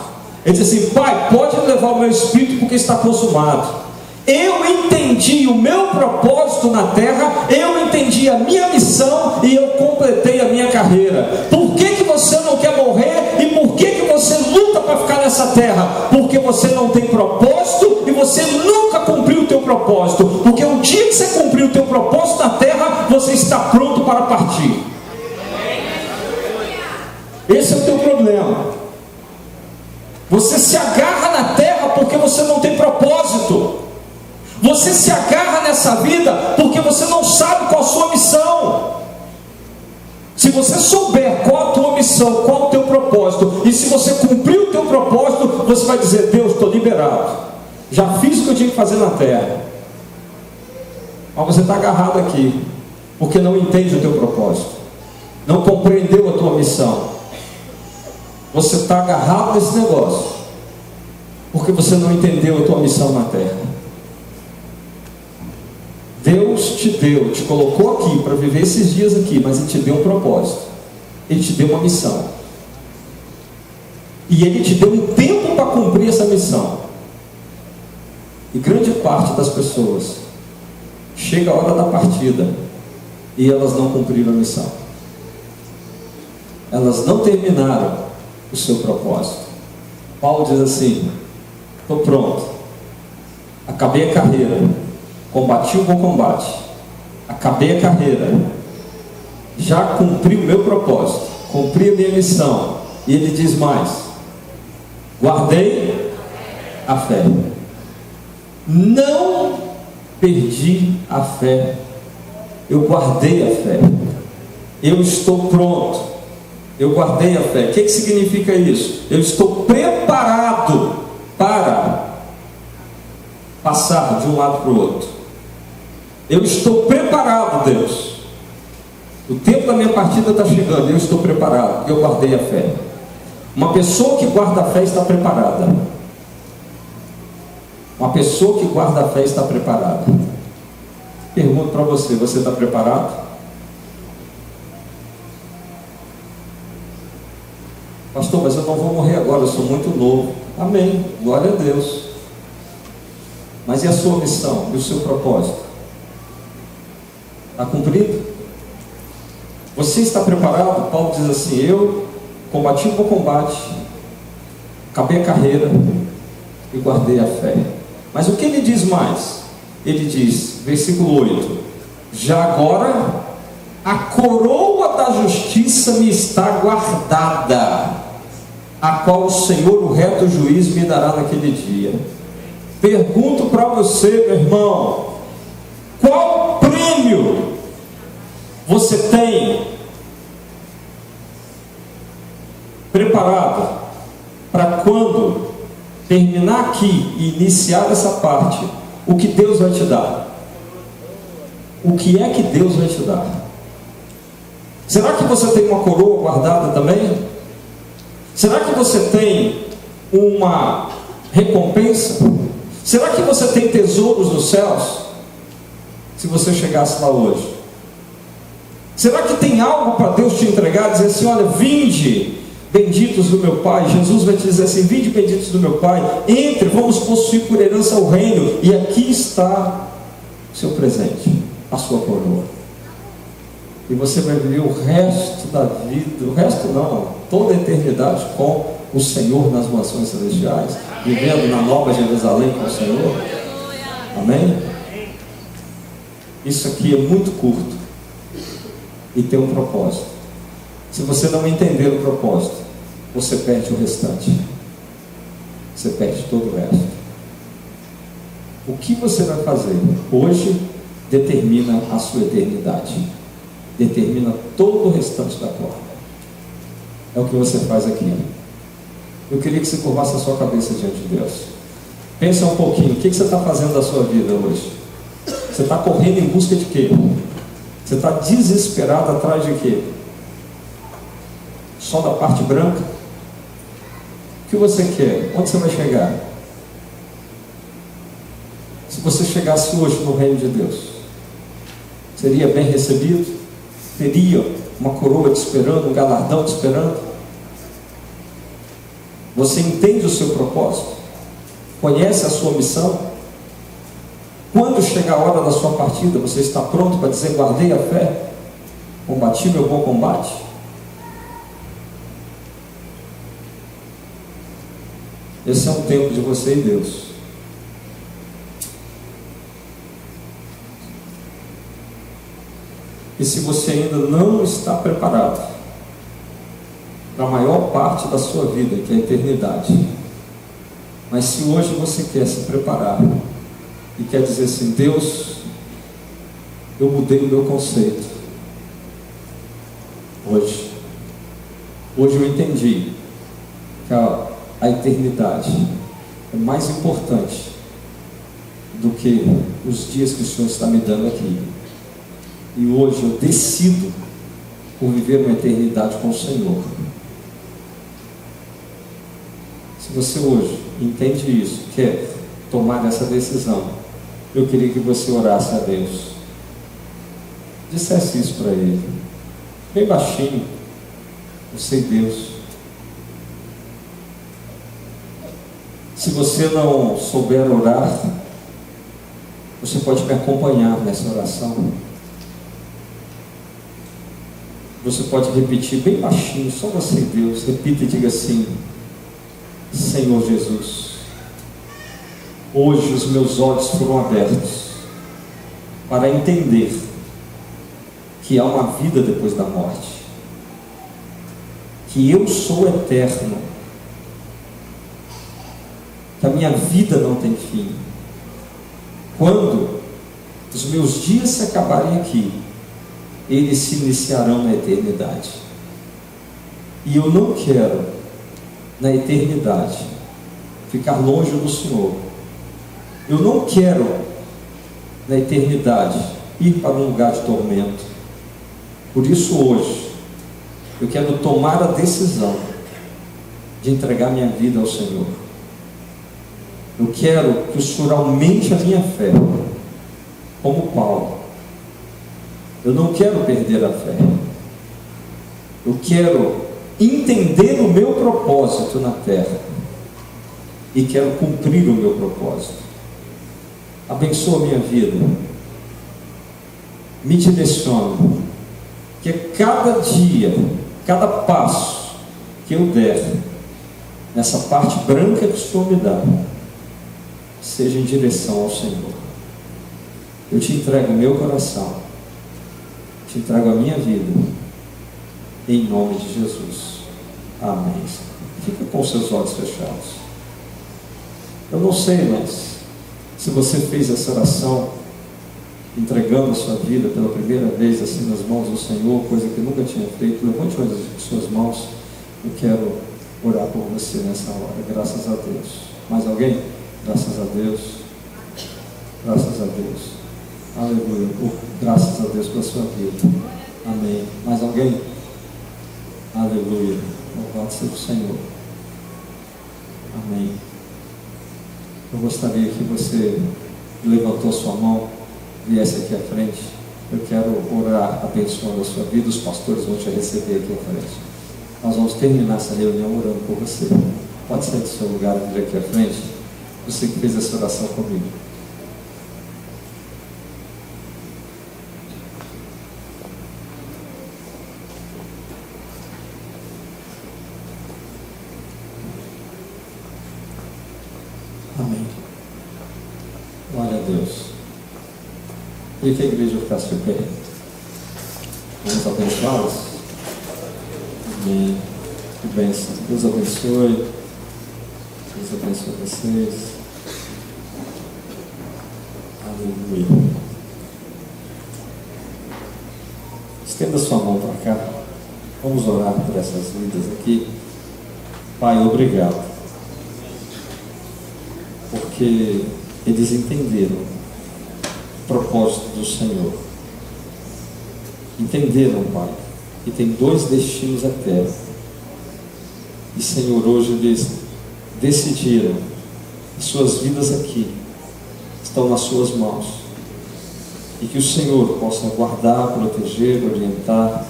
Ele disse assim: Pai, pode levar o meu espírito, porque está consumado. Eu entendi o meu propósito na terra, eu entendi a minha missão e eu completei a minha carreira. Por que você não quer morrer e por que você luta para ficar nessa terra? Porque você não tem propósito e você nunca cumpriu o teu propósito. Porque o dia que você cumprir o teu propósito na terra, você está pronto para partir. Esse é o teu problema. Você se agarra na terra porque você não tem propósito. Você se agarra nessa vida porque você não sabe qual a sua missão. Se você souber qual a tua missão, qual o teu propósito, e se você cumprir o teu propósito, você vai dizer: Deus, estou liberado, já fiz o que eu tinha que fazer na terra. Mas você está agarrado aqui porque não entende o teu propósito, não compreendeu a tua missão. você está agarrado nesse negócio, porque você não entendeu a tua missão na terra. Deus te colocou aqui para viver esses dias aqui, mas Ele te deu um propósito, Ele te deu uma missão, e Ele te deu um tempo para cumprir essa missão. E grande parte das pessoas chega a hora da partida e elas não cumpriram a missão, elas não terminaram o seu propósito. Paulo diz assim: estou pronto, acabei a carreira, combati o bom combate, acabei a carreira, já cumpri o meu propósito, cumpri a minha missão. E ele diz mais: guardei a fé, não perdi a fé, eu guardei a fé, eu estou pronto, eu guardei a fé. O que significa isso? Eu estou preparado para passar de um lado para o outro. Eu estou preparado, Deus. O tempo da minha partida está chegando, eu estou preparado, porque eu guardei a fé. Uma pessoa que guarda a fé está preparada. Uma pessoa que guarda a fé está preparada. Pergunto para você: você está preparado? Pastor, mas eu não vou morrer agora, eu sou muito novo. Amém, glória a Deus. Mas e a sua missão e o seu propósito? Está cumprido? Você está preparado? Paulo diz assim: eu combati o bom combate, acabei a carreira e guardei a fé. Mas o que ele diz mais? Ele diz, versículo 8: já agora a coroa da justiça me está guardada, a qual o Senhor, o reto juiz, me dará naquele dia. Pergunto para você, meu irmão: qual prêmio você tem preparado para quando terminar aqui e iniciar essa parte? O que Deus vai te dar? O que é que Deus vai te dar? Será que você tem uma coroa guardada também? Será que você tem uma recompensa? Será que você tem tesouros nos céus? Se você chegasse lá hoje, será que tem algo para Deus te entregar? Dizer assim: olha, vinde, benditos do meu Pai. Jesus vai te dizer assim: vinde, benditos do meu Pai, entre, vamos possuir por herança o reino, e aqui está o seu presente, a sua coroa. E você vai viver o resto da vida, o resto não, toda a eternidade com o Senhor nas mansões celestiais, vivendo na nova Jerusalém com o Senhor. Amém? Isso aqui é muito curto e tem um propósito. Se você não entender o propósito, você perde o restante, você perde todo o resto. O que você vai fazer hoje determina a sua eternidade, determina todo o restante da corda. É o que você faz aqui. Eu queria que você curvasse a sua cabeça diante de Deus. Pensa um pouquinho: o que você está fazendo da sua vida hoje? Você está correndo em busca de quê? Você está desesperado atrás de quê? Só da parte branca? O que você quer? Onde você vai chegar? Se você chegasse hoje no reino de Deus, seria bem recebido? Teria uma coroa te esperando, um galardão te esperando? Você entende o seu propósito? Conhece a sua missão? Quando chegar a hora da sua partida, você está pronto para dizer: guardei a fé, combati meu bom combate? Esse é um tempo de você e Deus. E se você ainda não está preparado para a maior parte da sua vida, que é a eternidade, mas se hoje você quer se preparar e quer dizer assim: Deus, eu mudei o meu conceito hoje eu entendi que a eternidade é mais importante do que os dias que o Senhor está me dando aqui, e hoje eu decido por viver uma eternidade com o Senhor. Se você hoje entende isso, quer tomar essa decisão, eu queria que você orasse a Deus. Dissesse isso para Ele, bem baixinho. Você e Deus. Se você não souber orar, você pode me acompanhar nessa oração. Você pode repetir bem baixinho, só você e Deus. Repita e diga assim: Senhor Jesus, hoje os meus olhos foram abertos para entender que há uma vida depois da morte, que eu sou eterno, que a minha vida não tem fim. Quando os meus dias se acabarem aqui, eles se iniciarão na eternidade. E eu não quero, na eternidade, ficar longe do Senhor. Eu não quero, na eternidade, ir para um lugar de tormento. Por isso hoje, eu quero tomar a decisão de entregar minha vida ao Senhor. Eu quero que o Senhor aumente a minha fé, como Paulo. Eu não quero perder a fé. Eu quero entender o meu propósito na terra e quero cumprir o meu propósito. Abençoa a minha vida. Me direciona. Que cada dia, cada passo que eu der nessa parte branca que o Senhor me dá, seja em direção ao Senhor. Eu te entrego o meu coração, te entrego a minha vida, em nome de Jesus. Amém. Fica com seus olhos fechados. Eu não sei, mas se você fez essa oração entregando a sua vida pela primeira vez assim nas mãos do Senhor, coisa que nunca tinha feito, levante as suas mãos. Eu quero orar por você nessa hora. Graças a Deus. Mais alguém? Graças a Deus. Graças a Deus. Aleluia. Graças a Deus pela sua vida. Amém. Mais alguém? Aleluia. Louvado seja o Senhor. Amém. Eu gostaria que você levantou sua mão, viesse aqui à frente. Eu quero orar abençoando a sua vida. Os pastores vão te receber aqui à frente. Nós vamos terminar essa reunião orando por você. Pode sair do seu lugar e vir aqui à frente. Você que fez essa oração comigo. Amém. Glória a Deus. E que a igreja ficasse de pé. Vamos abençoá-los. Amém. Que bênção. Deus abençoe. Deus abençoe vocês. Aleluia. Estenda sua mão para cá. Vamos orar por essas vidas aqui. Pai, obrigado. Porque eles entenderam o propósito do Senhor. Entenderam, Pai, que tem dois destinos eternos. E, Senhor, hoje eles decidiram que suas vidas aqui estão nas suas mãos. E que o Senhor possa guardar, proteger, orientar,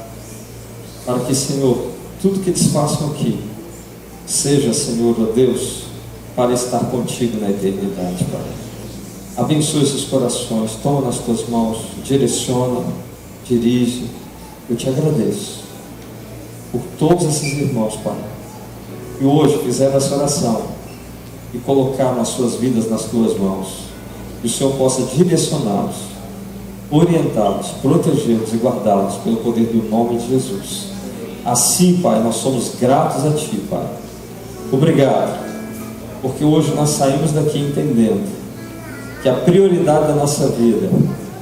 para que, Senhor, tudo que eles façam aqui seja, Senhor, ó Deus, para estar contigo na eternidade, Pai. Abençoe esses corações, toma nas tuas mãos, direciona, dirige. Eu te agradeço por todos esses irmãos, Pai, que hoje fizeram essa oração e colocaram as suas vidas nas tuas mãos. Que o Senhor possa direcioná-los, orientá-los, protegê-los e guardá-los pelo poder do nome de Jesus. Assim, Pai, nós somos gratos a Ti, Pai. Obrigado, porque hoje nós saímos daqui entendendo que a prioridade da nossa vida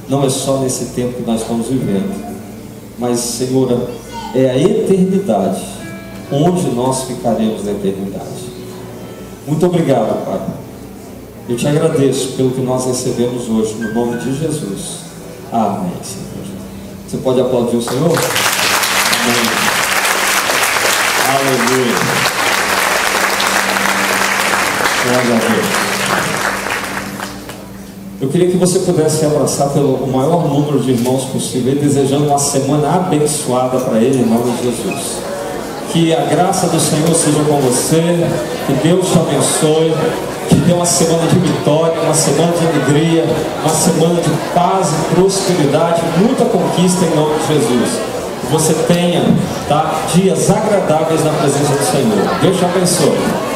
não é só nesse tempo que nós estamos vivendo, mas, Senhor, é a eternidade, onde nós ficaremos na eternidade. Muito obrigado, Pai. Eu te agradeço pelo que nós recebemos hoje, no nome de Jesus. Amém, Senhor. Você pode aplaudir o Senhor? Amém. Aleluia. Eu queria que você pudesse abraçar o maior número de irmãos possível, desejando uma semana abençoada para ele, em nome de Jesus. Que a graça do Senhor seja com você, que Deus te abençoe, que dê uma semana de vitória, uma semana de alegria, uma semana de paz e prosperidade, muita conquista em nome de Jesus. Que você tenha, tá, dias agradáveis na presença do Senhor. Deus te abençoe.